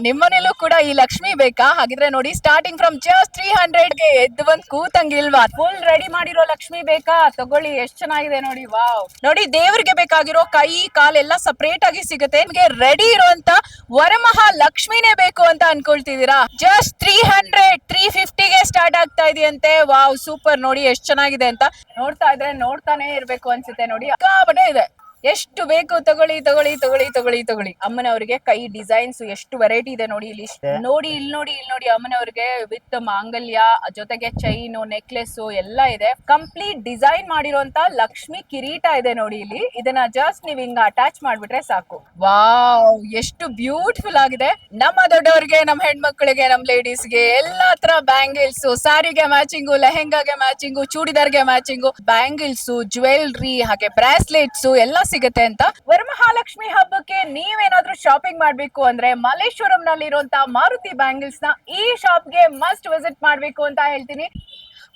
ನಿಮ್ಮನೇಲೂ ಕೂಡ ಈ ಲಕ್ಷ್ಮಿ ಬೇಕಾ? ಹಾಗಿದ್ರೆ ನೋಡಿ, ಸ್ಟಾರ್ಟಿಂಗ್ ಫ್ರಮ್ ಜಸ್ಟ್ 300ಗೆ ಎದ್ದು ಬಂದ್ ಕೂತಂಗಿಲ್ವಾ? ಫುಲ್ ರೆಡಿ ಮಾಡಿರೋ ಲಕ್ಷ್ಮಿ ಬೇಕಾ? ತಗೊಳ್ಳಿ, ಎಷ್ಟ್ ಚೆನ್ನಾಗಿದೆ ನೋಡಿ. ವಾವ್, ನೋಡಿ ದೇವ್ರಿಗೆ ಬೇಕಾಗಿರೋ ಕೈ ಕಾಲೆಲ್ಲ ಸಪರೇಟ್ ಆಗಿ ಸಿಗುತ್ತೆ. ನಿಮ್ಗೆ ರೆಡಿ ಇರುವಂತ ವರಮಹಾಲಕ್ಷ್ಮಿನೇ ಬೇಕು ಅಂತ ಅನ್ಕೊಳ್ತಿದೀರಾ? ಜಸ್ಟ್ 350ಗೆ ಸ್ಟಾರ್ಟ್ ಆಗ್ತಾ ಇದೆಯಂತೆ. Wow, super. ನೋಡಿ ಎಷ್ಟ್ ಚೆನ್ನಾಗಿದೆ ಅಂತ. ನೋಡ್ತಾ ಇದ್ರೆ ನೋಡ್ತಾನೆ ಇರ್ಬೇಕು ಅನ್ಸುತ್ತೆ ನೋಡಿ. ಸಿಕ್ಕಾಪಟ್ಟೆ ಇದೆ. ಎಷ್ಟು ಬೇಕು ತಗೊಳ್ಳಿ ತಗೊಳ್ಳಿ ತಗೊಳ್ಳಿ ತಗೊಳ್ಳಿ ತಗೊಳ್ಳಿ. ಅಮ್ಮನವ್ರಿಗೆ ಕೈ ಡಿಸೈನ್ಸ್ ಎಷ್ಟು ವೆರೈಟಿ ಇದೆ ನೋಡಿ. ಇಲ್ಲಿ ನೋಡಿ, ಇಲ್ಲಿ ನೋಡಿ, ಇಲ್ಲಿ ನೋಡಿ. ಅಮ್ಮನವ್ರಿಗೆ ವಿತ್ ಮಾಂಗಲ್ಯ ಜೊತೆಗೆ ಚೈನ್, ನೆಕ್ಲೆಸ್ ಎಲ್ಲ ಇದೆ. ಕಂಪ್ಲೀಟ್ ಡಿಸೈನ್ ಮಾಡಿರುವಂತ ಲಕ್ಷ್ಮಿ ಕಿರೀಟ ಇದೆ ನೋಡಿ ಇಲ್ಲಿ. ಇದನ್ನ ಜಸ್ಟ್ ನೀವ್ ಹಿಂಗ ಅಟ್ಯಾಚ್ ಮಾಡ್ಬಿಟ್ರೆ ಸಾಕು. ವಾವ್, ಎಷ್ಟು ಬ್ಯೂಟಿಫುಲ್ ಆಗಿದೆ. ನಮ್ಮ ದೊಡ್ಡವರಿಗೆ, ನಮ್ಮ ಹೆಣ್ಮಕ್ಳಿಗೆ, ನಮ್ಮ ಲೇಡೀಸ್ಗೆ ಎಲ್ಲಾ ತರ ಬ್ಯಾಂಗಲ್ಸ್, ಸ್ಯಾರಿಗೆ ಮ್ಯಾಚಿಂಗು, ಲೆಹೆಂಗಾಗೆ ಮ್ಯಾಚಿಂಗು, ಚೂಡಿದಾರ್ಗೆ ಮ್ಯಾಚಿಂಗು, ಬ್ಯಾಂಗಲ್ಸ್, ಜ್ಯುವೆಲ್ರಿ, ಹಾಗೆ ಬ್ರಾಸ್ಲೆಟ್ಸ್ ಎಲ್ಲ ಸಿಗುತ್ತೆ ಅಂತ. ವರಮಹಾಲಕ್ಷ್ಮಿ ಹಬ್ಬಕ್ಕೆ ನೀವೇನಾದ್ರೂ ಶಾಪಿಂಗ್ ಮಾಡ್ಬೇಕು ಅಂದ್ರೆ ಮಲ್ಲೇಶ್ವರಂ ನಲ್ಲಿ ಇರುವಂತಹ ಮಾರುತಿ ಬ್ಯಾಂಗಲ್ಸ್ ನ ಈ ಶಾಪ್ಗೆ ಮಸ್ಟ್ ವಿಸಿಟ್ ಮಾಡ್ಬೇಕು ಅಂತ ಹೇಳ್ತೀನಿ.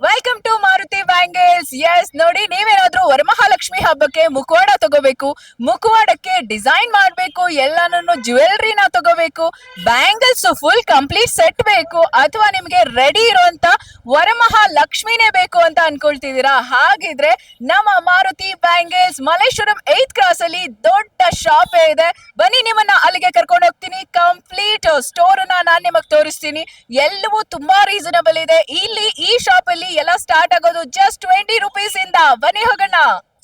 Welcome to Maruti bangles. Yes, ನೋಡಿ, ನೀವೇನಾದ್ರೂ ವರಮಹಾಲಕ್ಷ್ಮಿ ಹಬ್ಬಕ್ಕೆ ಮುಖವಾಡ ತಗೋಬೇಕು, ಮುಖವಾಡಕ್ಕೆ ಡಿಸೈನ್ ಮಾಡ್ಬೇಕು, ಎಲ್ಲಾನು ಜ್ಯುವೆಲ್ರಿನ ತಗೋಬೇಕು, ಬ್ಯಾಂಗಲ್ಸ್ ಫುಲ್ ಕಂಪ್ಲೀಟ್ ಸೆಟ್ ಬೇಕು, ಅಥವಾ ನಿಮ್ಗೆ ರೆಡಿ ಇರುವಂತ ವರಮಹಾಲಕ್ಷ್ಮಿನೇ ಬೇಕು ಅಂತ ಅನ್ಕೊಳ್ತಿದೀರಾ? ಹಾಗಿದ್ರೆ ನಮ್ಮ Maruti bangles Malleshwaram 8th cross ಅಲ್ಲಿ ದೊಡ್ಡ ಶಾಪ್ ಇದೆ. ಬನ್ನಿ, ನಿಮ್ಮನ್ನ ಅಲ್ಲಿಗೆ ಕರ್ಕೊಂಡು ಹೋಗ್ತೀನಿ. ಕಂಪ್ಲೀಟ್ ಸ್ಟೋರ್ ನಾನ್ ನಿಮಗ್ ತೋರಿಸ್ತೀನಿ. ಎಲ್ಲವೂ ತುಂಬಾ ರೀಸನಬಲ್ ಇದೆ. ಇಲ್ಲಿ ಈ ಶಾಪ್ ಅಲ್ಲಿ ಎಲ್ಲ ಸ್ಟಾರ್ಟ್ ಆಗೋದು ಜಸ್ಟ್ 20 ರೂಪೀಸ್ ಇಂದ. ಬನ್ನಿ ಹೋಗೋಣ.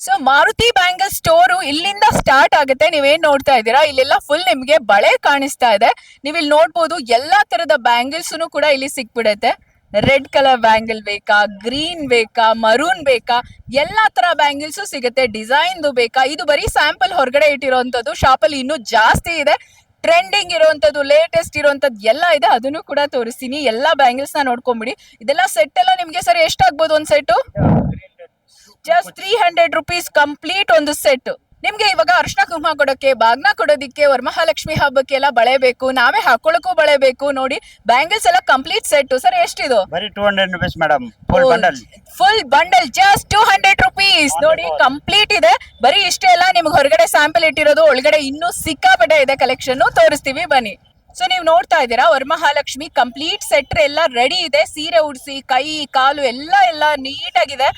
ಸೊ ಮಾರುತಿ ಬ್ಯಾಂಗಲ್ ಸ್ಟೋರು ಇಲ್ಲಿಂದ ಸ್ಟಾರ್ಟ್ ಆಗುತ್ತೆ. ನೀವೇನ್ ನೋಡ್ತಾ ಇದ್ದೀರಾ, ಇಲ್ಲೆಲ್ಲ ಫುಲ್ ನಿಮ್ಗೆ ಬಳೆ ಕಾಣಿಸ್ತಾ ಇದೆ. ನೀವ್ ಇಲ್ಲಿ ನೋಡ್ಬೋದು ಎಲ್ಲಾ ತರದ ಬ್ಯಾಂಗಲ್ಸ್ ಕೂಡ ಇಲ್ಲಿ ಸಿಕ್ಬಿಡತ್ತೆ. ರೆಡ್ ಕಲರ್ ಬ್ಯಾಂಗಲ್ ಬೇಕಾ, ಗ್ರೀನ್ ಬೇಕಾ, ಮರೂನ್ ಬೇಕಾ, ಎಲ್ಲಾ ತರ ಬ್ಯಾಂಗಲ್ಸ್ ಸಿಗುತ್ತೆ. ಡಿಸೈನ್ ಬೇಕಾ? ಇದು ಬರೀ ಸ್ಯಾಂಪಲ್ ಹೊರಗಡೆ ಇಟ್ಟಿರೋಂಥದ್ದು. ಶಾಪ್ ಅಲ್ಲಿ ಇನ್ನೂ ಜಾಸ್ತಿ ಇದೆ. ಟ್ರೆಂಡಿಂಗ್ ಇರುವಂತದ್ದು, ಲೇಟೆಸ್ಟ್ ಇರುವಂತದ್ದು ಎಲ್ಲ ಇದೆ. ಅದನ್ನು ಕೂಡ ತೋರಿಸ್ತೀನಿ. ಎಲ್ಲಾ ಬ್ಯಾಂಗಲ್ಸ್ ನ ನೋಡ್ಕೊಂಬಿಡಿ. ಇದೆಲ್ಲ ಸೆಟ್ ಎಲ್ಲ ನಿಮ್ಗೆ ಸರ್ ಎಷ್ಟಾಗ್ಬೋದು ಒಂದ್ ಸೆಟ್? ಜಸ್ಟ್ 300 ರೂಪೀಸ್ ಕಂಪ್ಲೀಟ್ ಒಂದು ಸೆಟ್. ನಿಮ್ಗೆ ಇವಾಗ ಅರ್ಶನ ಕುಂಕುಮ ಕೊಡೋಕೆ, ಬಾಗ್ನ ಕೊಡೋದಿಕ್ಕೆ, ವರಮಹಾಲಕ್ಷ್ಮಿ ಹಬ್ಬಕ್ಕೆ ಎಲ್ಲ ಬಳೆ ಬೇಕು, ನಾವೇ ಹಾಕೊಳ್ಳಕ್ಕೂ ಬಳೆ ಬೇಕು. ನೋಡಿ, ಬ್ಯಾಂಗಲ್ಸ್ ಎಲ್ಲ ಕಂಪ್ಲೀಟ್ ಸೆಟ್. ಸರ್ ಎಷ್ಟಿದು? ಬರೀ 200 rupees madam. Full bundle. Full bundle just 200 rupees. ನೋಡಿ, ಕಂಪ್ಲೀಟ್ ಇದೆ. ಬರೀ ಇಷ್ಟೇ ಅಲ್ಲ, ನಿಮ್ಗೆ ಹೊರಗಡೆ ಸ್ಯಾಂಪಲ್ ಇಟ್ಟಿರೋದು, ಒಳಗಡೆ ಇನ್ನೂ ಸಿಕ್ಕಾಪಟ್ಟೆ ಇದೆ ಕಲೆಕ್ಷನ್. ತೋರಿಸ್ತೀವಿ ಬನ್ನಿ. ಸೊ ನೀವ್ ನೋಡ್ತಾ ಇದ್ದೀರಾ, ವರಮಹಾಲಕ್ಷ್ಮಿ ಕಂಪ್ಲೀಟ್ ಸೆಟ್ ಎಲ್ಲ ರೆಡಿ ಇದೆ. ಸೀರೆ ಉಡ್ಸಿ, ಕೈ ಕಾಲು ಎಲ್ಲ ನೀಟ್ ಆಗಿದೆ.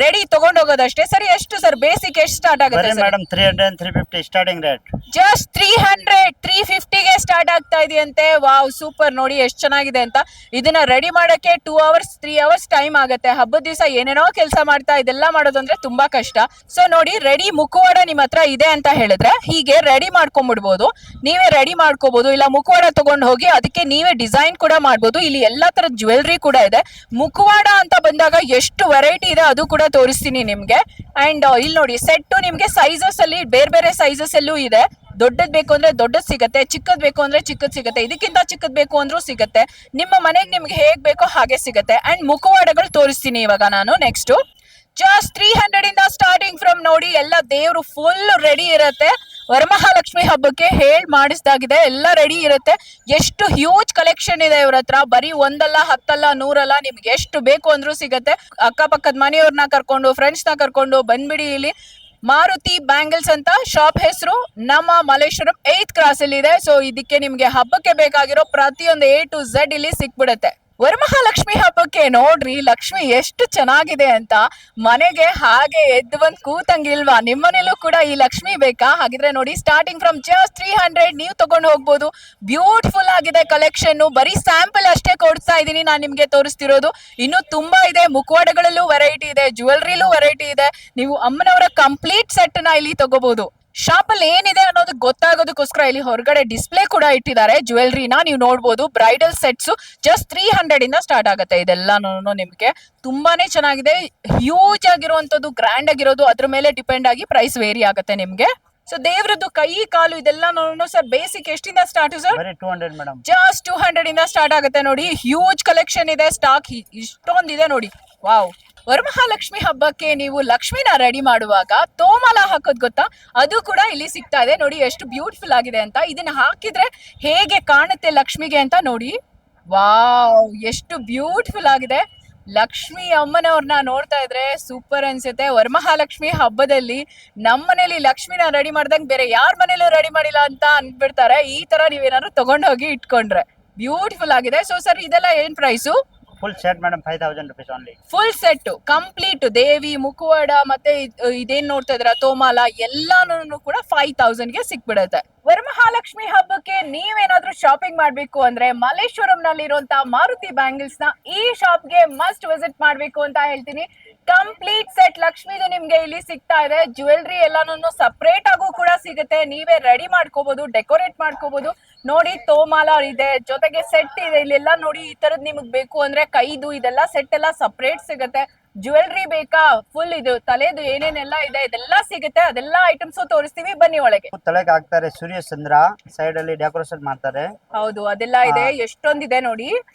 ರೆಡಿ ತಗೊಂಡ್ ಹೋಗೋದಷ್ಟೇ. ಸರಿ, ಎಷ್ಟು ಸರ್ ಬೇಸಿಕ್ ಎಷ್ಟು ಸ್ಟಾರ್ಟ್ ಆಗುತ್ತೆ ಮೇಡಮ್? 300 350 starting rate. ಜಸ್ಟ್ 300 350ಗೆ ಸ್ಟಾರ್ಟ್ ಆಗ್ತಾ ಇದೆಯಂತೆ. Wow, super. ನೋಡಿ ಎಷ್ಟು ಚೆನ್ನಾಗಿದೆ ಅಂತ. ಇದನ್ನ ರೆಡಿ ಮಾಡಕ್ಕೆ 2 ಅವರ್ಸ್ 3 ಅವರ್ಸ್ ಟೈಮ್ ಆಗುತ್ತೆ. ಹಬ್ಬದ ದಿವಸ ಏನೇನೋ ಕೆಲಸ ಮಾಡ್ತಾ ಇದೆಲ್ಲ ಮಾಡೋದಂದ್ರೆ ತುಂಬಾ ಕಷ್ಟ. ಸೊ ನೋಡಿ, ರೆಡಿ ಮುಖವಾಡ ನಿಮ್ ಹತ್ರ ಇದೆ ಅಂತ ಹೇಳಿದ್ರೆ ಹೀಗೆ ರೆಡಿ ಮಾಡ್ಕೊಂಡ್ಬಿಡ್ಬೋದು. ನೀವೇ ರೆಡಿ ಮಾಡ್ಕೋಬಹುದು. ಇಲ್ಲ ಮುಖವಾಡ ತಗೊಂಡ್ ಹೋಗಿ ಅದಕ್ಕೆ ನೀವೇ ಡಿಸೈನ್ ಕೂಡ ಮಾಡ್ಬೋದು. ಇಲ್ಲಿ ಎಲ್ಲಾ ತರ ಜ್ಯುವೆಲ್ರಿ ಕೂಡ ಇದೆ. ಮುಖವಾಡ ಅಂತ ಬಂದಾಗ ಎಷ್ಟು ವೆರೈಟಿ ಇದೆ ಅದು ಕೂಡ ತೋರಿಸ್ತೀನಿ ನಿಮ್ಗೆ. ಅಂಡ್ ಇಲ್ಲಿ ನೋಡಿ, ಸೆಟ್ ನಿಮ್ಗೆ ಸೈಜಸ್ ಅಲ್ಲಿ ಬೇರೆ ಬೇರೆ ಸೈಜಸ್ ಅಲ್ಲೂ ಇದೆ. ದೊಡ್ಡದ್ ಬೇಕು ಅಂದ್ರೆ ದೊಡ್ಡದ್ ಸಿಗತ್ತೆ, ಚಿಕ್ಕದ್ ಬೇಕು ಅಂದ್ರೆ ಚಿಕ್ಕದ್ ಸಿಗತ್ತೆ, ಇದಕ್ಕಿಂತ ಚಿಕ್ಕದ್ ಬೇಕು ಅಂದ್ರೂ ಸಿಗತ್ತೆ. ನಿಮ್ಮ ಮನೆಗೆ ನಿಮ್ಗೆ ಹೇಗ್ ಬೇಕೋ ಹಾಗೆ ಸಿಗತ್ತೆ. ಅಂಡ್ ಮುಖವಾಡಗಳು ತೋರಿಸ್ತೀನಿ ಇವಾಗ ನಾನು. ನೆಕ್ಸ್ಟ್ ಜಸ್ಟ್ 300 ಇಂದ ಸ್ಟಾರ್ಟಿಂಗ್ ಫ್ರಮ್. ನೋಡಿ, ಎಲ್ಲ ದೇವ್ರು ಫುಲ್ ರೆಡಿ ಇರತ್ತೆ. ವರಮಹಾಲಕ್ಷ್ಮಿ ಹಬ್ಬಕ್ಕೆ ಮಾಡಿಸ್ದಾಗಿದೆ, ಎಲ್ಲ ರೆಡಿ ಇರುತ್ತೆ. ಎಷ್ಟು ಹ್ಯೂಜ್ ಕಲೆಕ್ಷನ್ ಇದೆ ಇವ್ರ ಹತ್ರ. ಬರೀ ಒಂದಲ್ಲ, 10 ಅಲ್ಲ, 100 ಅಲ್ಲ, ನಿಮ್ಗೆ ಎಷ್ಟು ಬೇಕು ಅಂದ್ರೂ ಸಿಗತ್ತೆ. ಅಕ್ಕಪಕ್ಕದ ಮನೆಯವ್ರನ್ನ ಕರ್ಕೊಂಡು, ಫ್ರೆಂಡ್ಸ್ ನ ಕರ್ಕೊಂಡು ಬಂದ್ಬಿಡಿ. ಇಲ್ಲಿ ಮಾರುತಿ ಬ್ಯಾಂಗಲ್ಸ್ ಅಂತ ಶಾಪ್ ಹೆಸರು. ನಮ್ಮ ಮಲ್ಲೇಶ್ವರಂ 8th ಕ್ರಾಸ್ ಅಲ್ಲಿ ಇದೆ. ಸೊ ಇದಕ್ಕೆ ನಿಮ್ಗೆ ಹಬ್ಬಕ್ಕೆ ಬೇಕಾಗಿರೋ ಪ್ರತಿಯೊಂದು A to Z ಇಲ್ಲಿ ಸಿಕ್ಬಿಡತ್ತೆ. ವರಮಹಾಲಕ್ಷ್ಮಿ ಹಬ್ಬಕ್ಕೆ ನೋಡ್ರಿ ಲಕ್ಷ್ಮಿ ಎಷ್ಟು ಚೆನ್ನಾಗಿದೆ ಅಂತ. ಮನೆಗೆ ಹಾಗೆ ಎದ್ದು ಬಂದ್ ಕೂತಂಗಿಲ್ವಾ? ನಿಮ್ಮನೇಲೂ ಕೂಡ ಈ ಲಕ್ಷ್ಮಿ ಬೇಕಾ? ಹಾಗಿದ್ರೆ ನೋಡಿ, ಸ್ಟಾರ್ಟಿಂಗ್ ಫ್ರಮ್ ಜಸ್ಟ್ 300 ನೀವು ತಗೊಂಡು ಹೋಗ್ಬೋದು. ಬ್ಯೂಟಿಫುಲ್ ಆಗಿದೆ ಕಲೆಕ್ಷನ್. ಬರೀ ಸ್ಯಾಂಪಲ್ ಅಷ್ಟೇ ಕೊಡ್ತಾ ಇದೀನಿ ನಾನು ನಿಮ್ಗೆ ತೋರಿಸ್ತಿರೋದು. ಇನ್ನು ತುಂಬಾ ಇದೆ. ಮುಖವಾಡಗಳಲ್ಲೂ ವೆರೈಟಿ ಇದೆ, ಜ್ಯುವೆಲ್ರಿಲೂ ವೆರೈಟಿ ಇದೆ. ನೀವು ಅಮ್ಮನವರ ಕಂಪ್ಲೀಟ್ ಸೆಟ್ ನ ಇಲ್ಲಿ ತಗೋಬಹುದು. ಶಾಪ್ ಅಲ್ಲಿ ಏನಿದೆ ಅನ್ನೋದು ಗೊತ್ತಾಗೋದಕ್ಕೋಸ್ಕರ ಇಲ್ಲಿ ಹೊರಗಡೆ ಡಿಸ್ಪ್ಲೇ ಕೂಡ ಇಟ್ಟಿದ್ದಾರೆ. ಜ್ಯುವೆಲ್ರಿನ ನೀವು ನೋಡ್ಬೋದು. ಬ್ರೈಡಲ್ ಸೆಟ್ಸ್ ಜಸ್ಟ್ 300 ಇಂದ ಸ್ಟಾರ್ಟ್ ಆಗುತ್ತೆ. ಇದೆಲ್ಲಾನು ನಿಮ್ಗೆ ತುಂಬಾನೇ ಚೆನ್ನಾಗಿದೆ. ಹ್ಯೂಜ್ ಆಗಿರುವಂತದ್ದು, ಗ್ರ್ಯಾಂಡ್ ಆಗಿರೋದು, ಅದ್ರ ಮೇಲೆ ಡಿಪೆಂಡ್ ಆಗಿ ಪ್ರೈಸ್ ವೇರಿ ಆಗುತ್ತೆ ನಿಮ್ಗೆ. ಸೊ ದೇವ್ರದ್ದು ಕೈ ಕಾಲು ಇದೆಲ್ಲಾನು ಸರ್ ಬೇಸಿಕ್ ಎಷ್ಟಿಂದ ಸ್ಟಾರ್ಟ್ ಸರ್? 200 ಮೇಡಮ್. ಜಸ್ಟ್ 200 ಇಂದ ಸ್ಟಾರ್ಟ್ ಆಗುತ್ತೆ. ನೋಡಿ, ಹ್ಯೂಜ್ ಕಲೆಕ್ಷನ್ ಇದೆ. ಸ್ಟಾಕ್ ಇಷ್ಟೊಂದಿದೆ ನೋಡಿ. ವಾವ್. ವರಮಹಾಲಕ್ಷ್ಮಿ ಹಬ್ಬಕ್ಕೆ ನೀವು ಲಕ್ಷ್ಮಿನ ರೆಡಿ ಮಾಡುವಾಗ ತೋಮಾಲ ಹಾಕೋದ್ ಗೊತ್ತಾ? ಅದು ಕೂಡ ಇಲ್ಲಿ ಸಿಗ್ತಾ ಇದೆ. ನೋಡಿ ಎಷ್ಟು ಬ್ಯೂಟಿಫುಲ್ ಆಗಿದೆ ಅಂತ. ಇದನ್ನ ಹಾಕಿದ್ರೆ ಹೇಗೆ ಕಾಣುತ್ತೆ ಲಕ್ಷ್ಮಿಗೆ ಅಂತ ನೋಡಿ. ವಾವ್, ಎಷ್ಟು ಬ್ಯೂಟಿಫುಲ್ ಆಗಿದೆ. ಲಕ್ಷ್ಮಿ ಅಮ್ಮನವ್ರನ್ನ ನೋಡ್ತಾ ಇದ್ರೆ ಸೂಪರ್ ಅನ್ಸುತ್ತೆ. ವರಮಹಾಲಕ್ಷ್ಮಿ ಹಬ್ಬದಲ್ಲಿ ನಮ್ಮನೇಲಿ ಲಕ್ಷ್ಮಿನ ರೆಡಿ ಮಾಡ್ದಂಗ್ ಬೇರೆ ಯಾರ ಮನೇಲೂ ರೆಡಿ ಮಾಡಿಲ್ಲ ಅಂತ ಅನ್ಬಿಡ್ತಾರೆ. ಈ ತರ ನೀವೇನಾದ್ರು ತಗೊಂಡೋಗಿ ಇಟ್ಕೊಂಡ್ರೆ ಬ್ಯೂಟಿಫುಲ್ ಆಗಿದೆ. ಸೊ ಸರ್ ಇದೆಲ್ಲ ಏನ್ price? Full set, madam, 5,000 rupees only. Full set complete ದೇವಿ ಮುಖವಾಡ ಮತ್ತೆ ಇದೇನ್ ನೋಡ್ತಾ ಇದ್ರ ತೋಮಾಲ ಎಲ್ಲಾನು ಕೂಡ 5,000 ಗೆ ಸಿಕ್ಬಿಡತ್ತೆ. ವರಮಹಾಲಕ್ಷ್ಮಿ ಹಬ್ಬಕ್ಕೆ ನೀವೇನಾದ್ರೂ ಶಾಪಿಂಗ್ ಮಾಡ್ಬೇಕು ಅಂದ್ರೆ ಮಲ್ಲೇಶ್ವರಂ ನಲ್ಲಿ ಇರುವಂತಹ ಮಾರುತಿ ಬ್ಯಾಂಗಲ್ಸ್ ನ ಈ ಶಾಪ್ ಗೆ ಮಸ್ಟ್ ವಿಸಿಟ್ ಮಾಡ್ಬೇಕು ಅಂತ ಹೇಳ್ತೀನಿ. ಕಂಪ್ಲೀಟ್ ಸೆಟ್ ಲಕ್ಷ್ಮಿದು ನಿಮ್ಗೆ ಇಲ್ಲಿ ಸಿಗ್ತಾ ಇದೆ. ಜ್ಯುವೆಲ್ರಿ ಎಲ್ಲಾನು ಸಪರೇಟ್ ಆಗು ಕೂಡ ಸಿಗುತ್ತೆ. ನೀವೇ ರೆಡಿ ಮಾಡ್ಕೋಬಹುದು, ಡೆಕೋರೇಟ್ ಮಾಡ್ಕೋಬಹುದು. ನೋಡಿ ತೋಮಾಲ ಇದೆ, ಜೊತೆಗೆ ಸೆಟ್ ಇದೆ. ಇಲ್ಲೆಲ್ಲ ನೋಡಿ ಈ ತರದ್ ನಿಮಗ್ ಬೇಕು ಅಂದ್ರೆ ಕೈದು ಇದೆಲ್ಲ ಸೆಟ್ ಎಲ್ಲ ಸಪರೇಟ್ ಸಿಗುತ್ತೆ. ಜ್ಯುವೆಲ್ರಿ ಬೇಕಾ ಫುಲ್ ಇದು ತಲೆದು ಏನೇನೆಲ್ಲ ಇದೆ ಇದೆಲ್ಲ ಸಿಗುತ್ತೆ. ಅದೆಲ್ಲ ಐಟಮ್ಸ್ ತೋರಿಸ್ತೀವಿ, ಬನ್ನಿ ಒಳಗೆ. ತಲೆಗೆ ಹಾಕ್ತಾರೆ ಸೂರ್ಯ ಚಂದ್ರ, ಸೈಡ್ ಅಲ್ಲಿ ಡೆಕೋರೇಷನ್ ಮಾಡ್ತಾರೆ. ಹೌದು ಅದೆಲ್ಲ ಇದೆ, ಎಷ್ಟೊಂದಿದೆ ನೋಡಿ.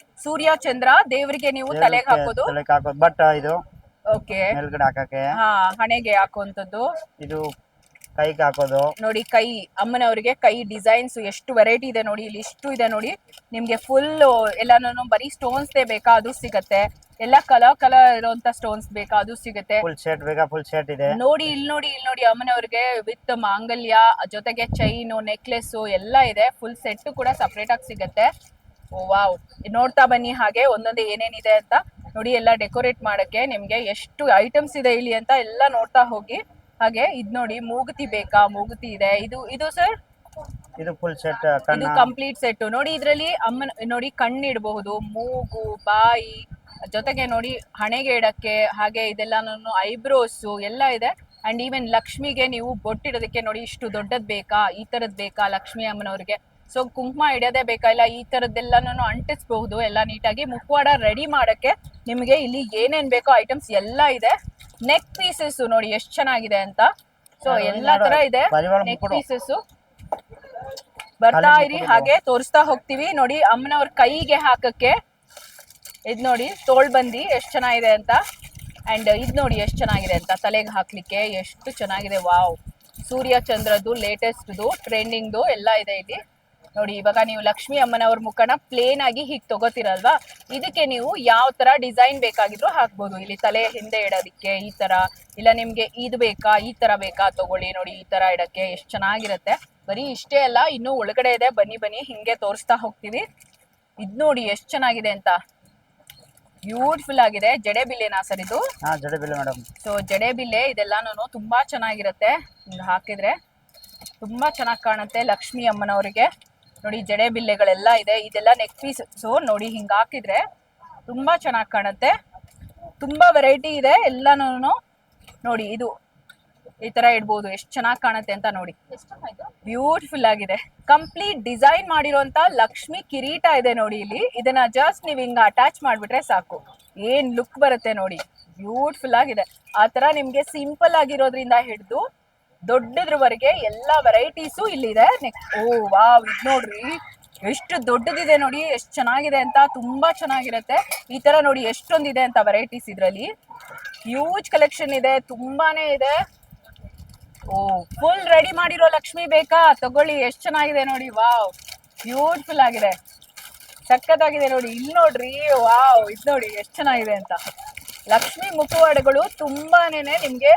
ಸೂರ್ಯ ಚಂದ್ರ ದೇವರಿಗೆ ನೀವು ತಲೆಗೆ ಹಾಕೋದು. ತಲೆಗೆ ಹಾಕೋದು. ಬಟ್ ಇದು ಓಕೆ, ಮೇಲ್ಗಡೆ ಹಾಕಕ್ಕೆ. ಹಾ, ಹಣೆಗೆ ಹಾಕುವಂತದ್ದು. ಇದು ಕೈಗೆ ಹಾಕೋದು. ನೋಡಿ ಕೈ ಅಮ್ಮನವರಿಗೆ ಕೈ ಡಿಸೈನ್ಸ್ ಎಷ್ಟು ವೆರೈಟಿ ಇದೆ ನೋಡಿ. ಇಲ್ಲಿ ಇಷ್ಟು ಇದೆ ನೋಡಿ. ನಿಮ್ಗೆ ಫುಲ್ ಎಲ್ಲಾನು ಬರೀ ಸ್ಟೋನ್ಸ್ ಬೇಕಾ ಅದು ಸಿಗತ್ತೆ. ಎಲ್ಲ ಕಲರ್ ಇರುವಂತ ಸ್ಟೋನ್ಸ್ ಬೇಕಾ ಅದು ಸಿಗುತ್ತೆ. ಫುಲ್ ಸೆಟ್ ಬೇಕಾ ಫುಲ್ ಸೆಟ್ ಇದೆ. ನೋಡಿ ಇಲ್ಲಿ ನೋಡಿ ಅಮ್ಮನವ್ರಿಗೆ ವಿತ್ ಮಾಂಗಲ್ಯ ಜೊತೆಗೆ ಚೈನು ನೆಕ್ಲೆಸ್ ಎಲ್ಲ ಇದೆ. ಫುಲ್ ಸೆಟ್ ಕೂಡ ಸಪರೇಟ್ ಆಗಿ ಸಿಗತ್ತೆ. ಓ ವಾವ್, ನೋಡ್ತಾ ಬನ್ನಿ ಹಾಗೆ ಒಂದೊಂದೇ ಏನೇನಿದೆ ಅಂತ ನೋಡಿ. ಎಲ್ಲ ಡೆಕೋರೇಟ್ ಮಾಡಕ್ಕೆ ನಿಮ್ಗೆ ಎಷ್ಟು ಐಟಮ್ಸ್ ಇದೆ ಇಲ್ಲಿ ಅಂತ ಎಲ್ಲ ನೋಡ್ತಾ ಹೋಗಿ. ಹಾಗೆ ಇದ್ ನೋಡಿ ಮೂಗುತಿ ಬೇಕಾ, ಮೂಗುತಿ ಇದೆ. ಇದು ಸರ್ ಇದು ಫುಲ್ ಸೆಟ್. ಇದು ಕಂಪ್ಲೀಟ್ ಸೆಟ್ ನೋಡಿ. ಇದ್ರಲ್ಲಿ ಅಮ್ಮನ ನೋಡಿ ಕಣ್ಣು ಇಡಬಹುದು, ಮೂಗು, ಬಾಯಿ, ಜೊತೆಗೆ ನೋಡಿ ಹಣೆಗೆ ಇಡಕ್ಕೆ. ಹಾಗೆ ಇದೆಲ್ಲಾನು ಐಬ್ರೋಸ್ ಎಲ್ಲ ಇದೆ. ಅಂಡ್ ಈವನ್ ಲಕ್ಷ್ಮಿಗೆ ನೀವು ಬೊಟ್ಟಿಡೋದಕ್ಕೆ ನೋಡಿ ಇಷ್ಟು ದೊಡ್ಡದ್ ಬೇಕಾ, ಈ ತರದ್ ಬೇಕಾ ಲಕ್ಷ್ಮಿ ಅಮ್ಮನವ್ರಿಗೆ. ಸೊ ಕುಂಕುಮ ಇಡೋದೇ ಬೇಕಾ, ಇಲ್ಲ ಈ ತರದ್ದೆಲ್ಲಾನು ಅಂಟಿಸಬಹುದು ಎಲ್ಲ ನೀಟಾಗಿ. ಮುಖವಾಡ ರೆಡಿ ಮಾಡಕ್ಕೆ ನಿಮ್ಗೆ ಇಲ್ಲಿ ಏನೇನ್ ಬೇಕೋ ಐಟಮ್ಸ್ ಎಲ್ಲ ಇದೆ. ನೆಕ್ ಪೀಸಸ್ ನೋಡಿ ಎಷ್ಟು ಚೆನ್ನಾಗಿದೆ ಅಂತ. ಸೊ ಎಲ್ಲಾ ತರ ಇದೆ ನೆಕ್ ಪೀಸಸ್. ಬರ್ತಾ ಇರಿ ಹಾಗೆ ತೋರಿಸ್ತಾ ಹೋಗ್ತೀವಿ. ನೋಡಿ ಅಮ್ಮನವ್ರ ಕೈಗೆ ಹಾಕಕ್ಕೆ ಇದ್ ನೋಡಿ ತೋಳ್ಬಂದಿ ಎಷ್ಟು ಚೆನ್ನಾಗಿದೆ ಅಂತ. ಅಂಡ್ ಇದ್ ನೋಡಿ ಎಷ್ಟು ಚೆನ್ನಾಗಿದೆ ಅಂತ ತಲೆಗೆ ಹಾಕ್ಲಿಕ್ಕೆ ಎಷ್ಟು ಚೆನ್ನಾಗಿದೆ. ವಾವ್, ಸೂರ್ಯ ಚಂದ್ರದ್ದು ಲೇಟೆಸ್ಟ್ದು ಟ್ರೆಂಡಿಂಗ್ದು ಎಲ್ಲ ಇದೆ ಇಲ್ಲಿ ನೋಡಿ. ಇವಾಗ ನೀವು ಲಕ್ಷ್ಮಿ ಅಮ್ಮನವ್ರ ಮುಖನ ಪ್ಲೇನ್ ಆಗಿ ಹೀಗೆ ತಗೋತಿರಲ್ವಾ, ಇದಕ್ಕೆ ನೀವು ಯಾವ ತರ ಡಿಸೈನ್ ಬೇಕಾಗಿದ್ರು ಹಾಕ್ಬೋದು. ಇಲ್ಲಿ ತಲೆ ಹಿಂದೆ ಇಡೋದಿಕ್ಕೆ ಈ ತರ, ಇಲ್ಲ ನಿಮ್ಗೆ ಇದು ಬೇಕಾ ಈ ತರ ಬೇಕಾ ತಗೊಳ್ಳಿ. ನೋಡಿ ಈ ತರ ಇಡಕ್ಕೆ ಎಷ್ಟು ಚೆನ್ನಾಗಿರುತ್ತೆ. ಬರೀ ಇಷ್ಟೇ ಅಲ್ಲ, ಇನ್ನು ಒಳಗಡೆ ಇದೆ. ಬನ್ನಿ ಹಿಂಗೆ ತೋರಿಸ್ತಾ ಹೋಗ್ತೀವಿ. ಇದ್ ನೋಡಿ ಎಷ್ಟು ಚೆನ್ನಾಗಿದೆ ಅಂತ. ಬ್ಯೂಟಿಫುಲ್ ಆಗಿದೆ. ಜಡೆ ಬಿಲ್ಲೆನಾ ಸರ್ ಇದು? ಜಡೆ ಬಿಲ್ಲೆ ಮೇಡಮ್. ಸೊ ಜಡೆ ಬಿಲ್ಲೆ ಇದೆಲ್ಲಾನು ತುಂಬಾ ಚೆನ್ನಾಗಿರುತ್ತೆ. ಹಿಂಗ್ ಹಾಕಿದ್ರೆ ತುಂಬಾ ಚೆನ್ನಾಗಿ ಕಾಣುತ್ತೆ ಲಕ್ಷ್ಮಿ ಅಮ್ಮನವರಿಗೆ. ನೋಡಿ ಜಡೆ ಬಿಲ್ಲೆಗಳೆಲ್ಲ ಇದೆ. ಇದೆಲ್ಲ ನೆಕ್ ಪೀಸ್. ಸೊ ನೋಡಿ ಹಿಂಗ್ ಹಾಕಿದ್ರೆ ತುಂಬಾ ಚೆನ್ನಾಗಿ ಕಾಣುತ್ತೆ. ತುಂಬಾ ವೆರೈಟಿ ಇದೆ ಎಲ್ಲಾನು ನೋಡಿ. ಇದು ಈ ತರ ಇಡ್ಬೋದು, ಎಷ್ಟು ಚೆನ್ನಾಗಿ ಕಾಣುತ್ತೆ ಅಂತ ನೋಡಿ. ಬ್ಯೂಟಿಫುಲ್ ಆಗಿದೆ. ಕಂಪ್ಲೀಟ್ ಡಿಸೈನ್ ಮಾಡಿರುವಂತ ಲಕ್ಷ್ಮಿ ಕಿರೀಟ ಇದೆ ನೋಡಿ ಇಲ್ಲಿ. ಇದನ್ನ ಜಸ್ಟ್ ನೀವ್ ಹಿಂಗ ಅಟ್ಯಾಚ್ ಮಾಡ್ಬಿಟ್ರೆ ಸಾಕು, ಏನ್ ಲುಕ್ ಬರುತ್ತೆ ನೋಡಿ. ಬ್ಯೂಟಿಫುಲ್ ಆಗಿದೆ. ಆ ತರ ನಿಮ್ಗೆ ಸಿಂಪಲ್ ಆಗಿರೋದ್ರಿಂದ ಹಿಡಿದು ದೊಡ್ಡದ್ರವರೆಗೆ ಎಲ್ಲಾ ವೆರೈಟೀಸು ಇಲ್ಲಿದೆ. ಓ ವಾವ್, ಇದ್ ನೋಡ್ರಿ ಎಷ್ಟು ದೊಡ್ಡದಿದೆ ನೋಡಿ, ಎಷ್ಟು ಚೆನ್ನಾಗಿದೆ ಅಂತ. ತುಂಬಾ ಚೆನ್ನಾಗಿರುತ್ತೆ. ಈ ತರ ನೋಡಿ ಎಷ್ಟೊಂದಿದೆ ಅಂತ ವೆರೈಟೀಸ್ ಇದ್ರಲ್ಲಿ. ಹ್ಯೂಜ್ ಕಲೆಕ್ಷನ್ ಇದೆ, ತುಂಬಾನೇ ಇದೆ. ಓ ಫುಲ್ ರೆಡಿ ಮಾಡಿರೋ ಲಕ್ಷ್ಮಿ ಬೇಕಾ ತಗೊಳ್ಳಿ, ಎಷ್ಟು ಚೆನ್ನಾಗಿದೆ ನೋಡಿ. ವಾವ್, ಬ್ಯೂಟಿಫುಲ್ ಆಗಿದೆ, ಸಖತ್ತಾಗಿದೆ ನೋಡಿ. ಇಲ್ಲಿ ನೋಡ್ರಿ, ವಾವ್, ಇದು ನೋಡಿ ಎಷ್ಟು ಚೆನ್ನಾಗಿದೆ ಅಂತ. ಲಕ್ಷ್ಮಿ ಮುಖವಾಡಗಳು ತುಂಬಾನೇ ನಿಮ್ಗೆ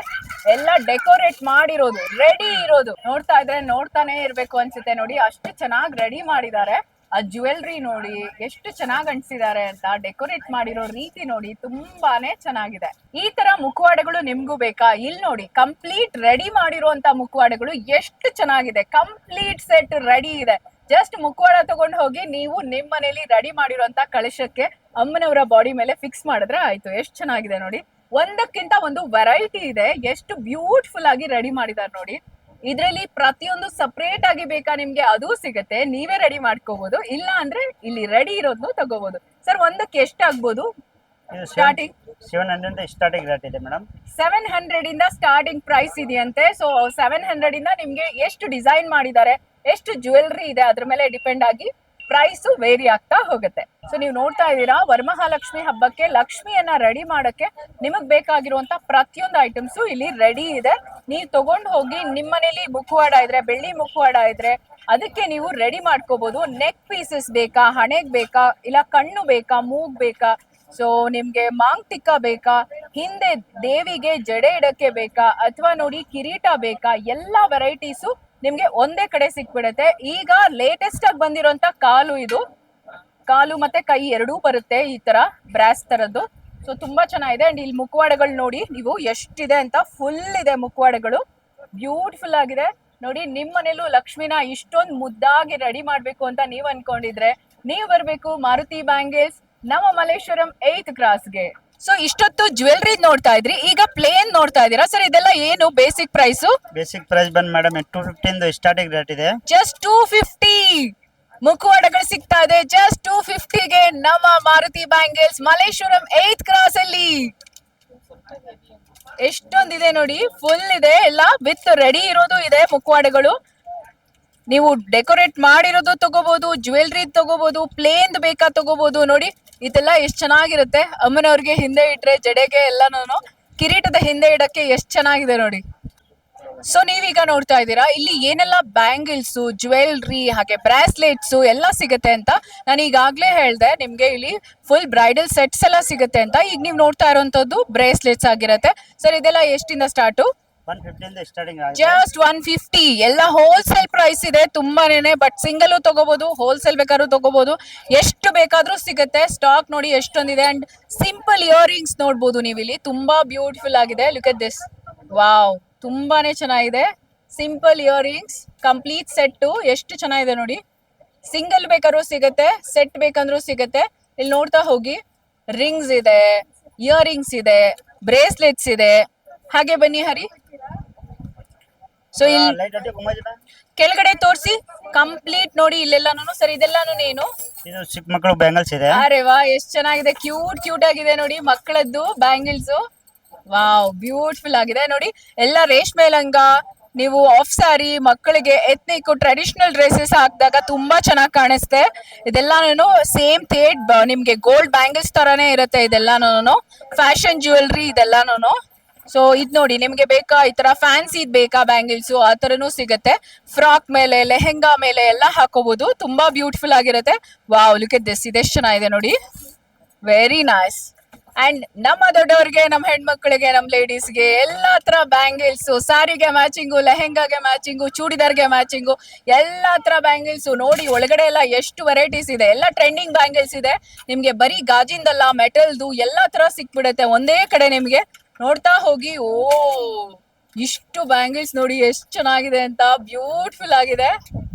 ಎಲ್ಲ ಡೆಕೋರೇಟ್ ಮಾಡಿರೋದು, ರೆಡಿ ಇರೋದು. ನೋಡ್ತಾ ಇದ್ರೆ ನೋಡ್ತಾನೆ ಇರ್ಬೇಕು ಅನ್ಸುತ್ತೆ ನೋಡಿ, ಅಷ್ಟು ಚೆನ್ನಾಗಿ ರೆಡಿ ಮಾಡಿದ್ದಾರೆ. ಆ ಜ್ಯುವೆಲ್ರಿ ನೋಡಿ ಎಷ್ಟು ಚೆನ್ನಾಗಿ ಅಂಟಿಸಿದ್ದಾರೆ ಅಂತ. ಡೆಕೋರೇಟ್ ಮಾಡಿರೋ ರೀತಿ ನೋಡಿ ತುಂಬಾನೇ ಚೆನ್ನಾಗಿದೆ. ಈ ತರ ಮುಖವಾಡಗಳು ನಿಮ್ಗೂ ಬೇಕಾ? ಇಲ್ಲಿ ನೋಡಿ ಕಂಪ್ಲೀಟ್ ರೆಡಿ ಮಾಡಿರುವಂತ ಮುಖವಾಡಗಳು ಎಷ್ಟು ಚೆನ್ನಾಗಿದೆ. ಕಂಪ್ಲೀಟ್ ಸೆಟ್ ರೆಡಿ ಇದೆ. ಜಸ್ಟ್ ಮುಖವಾಡ ತಗೊಂಡು ಹೋಗಿ ನೀವು ನಿಮ್ಮ ಮನೇಲಿ ರೆಡಿ ಮಾಡಿರುವಂತ ಕಳಶಕ್ಕೆ ಅಮ್ಮನವರ ಬಾಡಿ ಮೇಲೆ ಫಿಕ್ಸ್ ಮಾಡಿದ್ರೆ ಆಯ್ತು. ಎಷ್ಟು ಚೆನ್ನಾಗಿದೆ ನೋಡಿ. ಒಂದಕ್ಕಿಂತ ಒಂದು ವೆರೈಟಿ ಇದೆ. ಎಷ್ಟು ಬ್ಯೂಟಿಫುಲ್ ಆಗಿ ರೆಡಿ ಮಾಡಿದ್ದಾರೆ ನೋಡಿ. ಇದ್ರಲ್ಲಿ ಪ್ರತಿಯೊಂದು ಸಪರೇಟ್ ಆಗಿ ಬೇಕಾ ನಿಮ್ಗೆ ಅದು ಸಿಗತ್ತೆ, ನೀವೇ ರೆಡಿ ಮಾಡ್ಕೋಬಹುದು. ಇಲ್ಲ ಅಂದ್ರೆ ಇಲ್ಲಿ ರೆಡಿ ಇರೋದ್ನು ತಗೋಬಹುದು. ಸರ್ ಒಂದಕ್ಕೆ ಎಷ್ಟಾಗ್ಬೋದು ಸ್ಟಾರ್ಟಿಂಗ್? 700 ಸ್ಟಾರ್ಟಿಂಗ್ ರೇಟ್ ಇದೆ ಮೇಡಮ್. 700 ಇಂದ ಸ್ಟಾರ್ಟಿಂಗ್ ಪ್ರೈಸ್ ಇದೆಯಂತೆ. ಸೊ 700 ಇಂದ ನಿಮ್ಗೆ ಎಷ್ಟು ಡಿಸೈನ್ ಮಾಡಿದ್ದಾರೆ, ಎಷ್ಟು ಜ್ಯುವೆಲ್ರಿ ಇದೆ ಅದ್ರ ಮೇಲೆ ಡಿಪೆಂಡ್ ಆಗಿ ಪ್ರೈಸ್ ವೇರಿ ಆಗ್ತಾ ಹೋಗುತ್ತೆ. ಸೊ ನೀವು ನೋಡ್ತಾ ಇದ್ದೀರಾ, ವರಮಹಾಲಕ್ಷ್ಮಿ ಹಬ್ಬಕ್ಕೆ ಲಕ್ಷ್ಮಿಯನ್ನ ರೆಡಿ ಮಾಡಕ್ಕೆ ನಿಮಗ್ ಬೇಕಾಗಿರುವಂತ ಪ್ರತಿಯೊಂದು ಐಟಮ್ಸ್ ಇಲ್ಲಿ ರೆಡಿ ಇದೆ. ನೀವು ತಗೊಂಡು ಹೋಗಿ ನಿಮ್ಮ ಮನೇಲಿ ಮುಖವಾಡ ಇದ್ರೆ, ಬೆಳ್ಳಿ ಮುಖವಾಡ ಇದ್ರೆ ಅದಕ್ಕೆ ನೀವು ರೆಡಿ ಮಾಡ್ಕೋಬಹುದು. ನೆಕ್ ಪೀಸಸ್ ಬೇಕಾ, ಹಣೆಗ್ ಬೇಕಾ, ಇಲ್ಲ ಕಣ್ಣು ಬೇಕಾ, ಮೂಗ್ ಬೇಕಾ, ಸೊ ನಿಮ್ಗೆ ಮಾಂಗ್ ಟಿಕ್ಕ ಬೇಕಾ, ಹಿಂದೆ ದೇವಿಗೆ ಜಡೆ ಇಡಕ್ಕೆ ಬೇಕಾ, ಅಥವಾ ನೋಡಿ ಕಿರೀಟ ಬೇಕಾ, ಎಲ್ಲಾ ವೆರೈಟೀಸು ನಿಮ್ಗೆ ಒಂದೇ ಕಡೆ ಸಿಕ್ಬಿಡತ್ತೆ. ಈಗ ಲೇಟೆಸ್ಟ್ ಆಗಿ ಬಂದಿರೋಂತ ಕಾಲು ಇದು, ಕಾಲು ಮತ್ತೆ ಕೈ ಎರಡೂ ಬರುತ್ತೆ ಈ ತರ ಬ್ರಾಸ್ ತರದ್ದು. ಸೊ ತುಂಬಾ ಚೆನ್ನಾಗಿದೆ. ಅಂಡ್ ಇಲ್ಲಿ ಮುಖವಾಡಗಳು ನೋಡಿ ನೀವು ಎಷ್ಟಿದೆ ಅಂತ, ಫುಲ್ ಇದೆ ಮುಖವಾಡಗಳು, ಬ್ಯೂಟಿಫುಲ್ ಆಗಿದೆ ನೋಡಿ. ನಿಮ್ ಮನೇಲೂ ಲಕ್ಷ್ಮಿನ ಇಷ್ಟೊಂದು ಮುದ್ದಾಗಿ ರೆಡಿ ಮಾಡ್ಬೇಕು ಅಂತ ನೀವ್ ಅನ್ಕೊಂಡಿದ್ರೆ ನೀವ್ ಬರ್ಬೇಕು ಮಾರುತಿ ಬ್ಯಾಂಗಲ್ಸ್ ನಮ್ಮ ಮಲ್ಲೇಶ್ವರಂ 8th ಕ್ರಾಸ್ಗೆ. ಸೊ ಇಷ್ಟೊತ್ತು ಜ್ಯುವೆಲ್ರಿ ನೋಡ್ತಾ ಇದ್ರಿ, ಈಗ ಪ್ಲೇನ್ ನೋಡ್ತಾ ಇದೀರಾ ಸರ್. ಇದೆಲ್ಲ ಏನು ಬೇಸಿಕ್ ಪ್ರೈಸ್? ಬೇಸಿಕ್ ಪ್ರೈಸ್ ಬಂದ್ ಮೇಡಮ್ 250 ಸ್ಟಾರ್ಟಿಂಗ್ ರೇಟ್ ಇದೆ. ಜಸ್ಟ್ 250 ಮುಖವಾಡಗಳು ಸಿಗ್ತಾ ಇದೆ ಜಸ್ಟ್ 250ಗೆ ನಮ್ಮ Maruti bangles Malleshwaram 8th cross ಅಲ್ಲಿ. ಎಷ್ಟೊಂದಿದೆ ನೋಡಿ, ಫುಲ್ ಇದೆ ಎಲ್ಲ, ವಿತ್ ರೆಡಿ ಇರೋದು ಇದೆ ಮುಖವಾಡಗಳು. ನೀವು ಡೆಕೋರೇಟ್ ಮಾಡಿರೋದು ತಗೋಬಹುದು, ಜ್ಯುವೆಲ್ರಿ ತಗೋಬಹುದು, ಪ್ಲೇನ್ ಬೇಕಾ ತಗೋಬಹುದು. ನೋಡಿ ಇದೆಲ್ಲ ಎಷ್ಟ್ ಚೆನ್ನಾಗಿರುತ್ತೆ. ಅಮ್ಮನವ್ರಿಗೆ ಹಿಂದೆ ಇಟ್ರೆ ಜಡೆಗೆ ಎಲ್ಲಾನು, ಕಿರೀಟದ ಹಿಂದೆ ಇಡಕ್ಕೆ ಎಷ್ಟ್ ಚೆನ್ನಾಗಿದೆ ನೋಡಿ. ಸೊ ನೀವೀಗ ನೋಡ್ತಾ ಇದ್ದೀರಾ ಇಲ್ಲಿ ಏನೆಲ್ಲ ಬ್ಯಾಂಗಲ್ಸ್, ಜ್ಯುವೆಲ್ರಿ ಹಾಗೆ ಬ್ರಾಸ್ಲೆಟ್ಸ್ ಎಲ್ಲ ಸಿಗುತ್ತೆ ಅಂತ. ನಾನು ಈಗಾಗ್ಲೇ ಹೇಳ್ದೆ ನಿಮ್ಗೆ ಇಲ್ಲಿ ಫುಲ್ ಬ್ರೈಡಲ್ ಸೆಟ್ಸ್ ಎಲ್ಲ ಸಿಗುತ್ತೆ ಅಂತ. ಈಗ ನೀವು ನೋಡ್ತಾ ಇರೋಂಥದ್ದು ಬ್ರೇಸ್ಲೆಟ್ಸ್ ಆಗಿರುತ್ತೆ ಸರ್. ಇದೆಲ್ಲ ಎಷ್ಟಿಂದ ಸ್ಟಾರ್ಟು? 150 ಸ್ಟಾರ್ಟಿಂಗ್ ಆಗಿದೆ. ಜಸ್ಟ್ 150 ಎಲ್ಲ ಹೋಲ್ಸೇಲ್ ಪ್ರೈಸ್ ಇದೆ ತುಂಬಾನೇನೆ. ಬಟ್ ಸಿಂಗಲ್ ತಗೋಬಹುದು, ಹೋಲ್ಸೇಲ್ ಬೇಕಾದ್ರೂ ತಗೋಬಹುದು, ಎಷ್ಟು ಬೇಕಾದ್ರೂ ಸಿಗುತ್ತೆ. ಸ್ಟಾಕ್ ನೋಡಿ ಎಷ್ಟೊಂದಿದೆ. ಅಂಡ್ ಸಿಂಪಲ್ ಇಯರಿಂಗ್ಸ್ ನೋಡ್ಬೋದು ನೀವು ಇಲ್ಲಿ, ತುಂಬಾ ಬ್ಯೂಟಿಫುಲ್ ಆಗಿದೆ. ಲುಕ್ ಎಟ್ ದಿಸ್, ವಾವ್, ತುಂಬಾನೇ ಚೆನ್ನಾಗಿದೆ. ಸಿಂಪಲ್ ಇಯರಿಂಗ್ಸ್ ಕಂಪ್ಲೀಟ್ ಸೆಟ್ ಎಷ್ಟು ಚೆನ್ನಾಗಿದೆ ನೋಡಿ. ಸಿಂಗಲ್ ಬೇಕಾದ್ರೂ ಸಿಗುತ್ತೆ, ಸೆಟ್ ಬೇಕಂದ್ರೂ ಸಿಗುತ್ತೆ. ಇಲ್ಲಿ ನೋಡ್ತಾ ಹೋಗಿ, ರಿಂಗ್ಸ್ ಇದೆ, ಇಯರಿಂಗ್ಸ್ ಇದೆ, ಬ್ರೇಸ್ಲೆಟ್ಸ್ ಇದೆ. ಹಾಗೆ ಬನ್ನಿ ಹರಿ. ಸೊ ಇಲ್ಲಿ ಲೈಟ್ ಅಡ್ಡಿ ಗುಮ್ಮಜ್ ಕೆಳಗಡೆ ತೋರಿಸಿ ಕಂಪ್ಲೀಟ್ ನೋಡಿ ಇಲ್ಲೆಲ್ಲಾನು ಸರ್. ಇದೆಲ್ಲಾನು ಏನು? ಇದು ಚಿಕ್ಕ ಮಕ್ಕಳು ಬ್ಯಾಂಗಲ್ಸ್ ಇದೆ. ಅರೆ ವಾ, ಎಷ್ಟ್ ಚೆನ್ನಾಗಿದೆ, ಕ್ಯೂಟ್ ಕ್ಯೂಟ್ ಆಗಿದೆ ನೋಡಿ ಮಕ್ಕಳದ್ದು ಬ್ಯಾಂಗಲ್ಸ್. ವಾವ್, ಬ್ಯೂಟಿಫುಲ್ ಆಗಿದೆ ನೋಡಿ. ಎಲ್ಲ ರೇಷ್ಮೆ ಲಂಗ, ನೀವು ಆಫ್ ಸಾರಿ, ಮಕ್ಕಳಿಗೆ ಎತ್ನಿಕ್ ಟ್ರೆಡಿಷನಲ್ ಡ್ರೆಸ್ಸಸ್ ಹಾಕಿದಾಗ ತುಂಬಾ ಚೆನ್ನಾಗಿ ಕಾಣಿಸುತ್ತೆ. ಇದೆಲ್ಲಾನು ಸೇಮ್ ಥೇಟ್ ನಿಮ್ಗೆ ಗೋಲ್ಡ್ ಬ್ಯಾಂಗಲ್ಸ್ ತರಾನೇ ಇರುತ್ತೆ ಇದೆಲ್ಲಾನು. ಫ್ಯಾಷನ್ ಜ್ಯುವೆಲ್ರಿ ಇದೆಲ್ಲಾನು. ಸೊ ಇದ್ ನೋಡಿ, ನಿಮ್ಗೆ ಬೇಕಾ ಈ ತರ ಫ್ಯಾನ್ಸಿ ಬೇಕಾ ಬ್ಯಾಂಗಲ್ಸ್, ಆ ತರನು ಸಿಗುತ್ತೆ. ಫ್ರಾಕ್ ಮೇಲೆ, ಲೆಹೆಂಗಾ ಮೇಲೆ ಎಲ್ಲ ಹಾಕೋಬಹುದು, ತುಂಬಾ ಬ್ಯೂಟಿಫುಲ್ ಆಗಿರುತ್ತೆ. ವಾವ್, ಲುಕ್ ಎಟ್ ದಿಸ್, ಇದೆಷ್ಟು ಚೆನ್ನಾಗಿದೆ ನೋಡಿ, ವೆರಿ ನೈಸ್. ಅಂಡ್ ನಮ್ಮ ದೊಡ್ಡವ್ರಿಗೆ, ನಮ್ಮ ಹೆಣ್ಮಕ್ಳಿಗೆ, ನಮ್ಮ ಲೇಡೀಸ್ಗೆ ಎಲ್ಲಾ ತರ ಬ್ಯಾಂಗಲ್ಸ್, ಸ್ಯಾರಿಗೆ ಮ್ಯಾಚಿಂಗು, ಲೆಹೆಂಗಾಗೆ ಮ್ಯಾಚಿಂಗು, ಚೂಡಿದಾರ್ಗೆ ಮ್ಯಾಚಿಂಗು, ಎಲ್ಲಾ ತರ ಬ್ಯಾಂಗಲ್ಸ್ ನೋಡಿ. ಒಳಗಡೆ ಎಲ್ಲ ಎಷ್ಟು ವೆರೈಟೀಸ್ ಇದೆ, ಎಲ್ಲ ಟ್ರೆಂಡಿಂಗ್ ಬ್ಯಾಂಗಲ್ಸ್ ಇದೆ. ನಿಮ್ಗೆ ಬರೀ ಗಾಜಿಂದಲ್ಲ, ಮೆಟಲ್ದು ಎಲ್ಲಾ ತರ ಸಿಕ್ಬಿಡುತ್ತೆ ಒಂದೇ ಕಡೆ ನಿಮ್ಗೆ. ನೋಡ್ತಾ ಹೋಗಿ. ಓ, ಇಷ್ಟು ಬ್ಯಾಂಗಲ್ಸ್ ನೋಡಿ ಎಷ್ಟು ಚೆನ್ನಾಗಿದೆ ಅಂತ, ಬ್ಯೂಟಿಫುಲ್ ಆಗಿದೆ,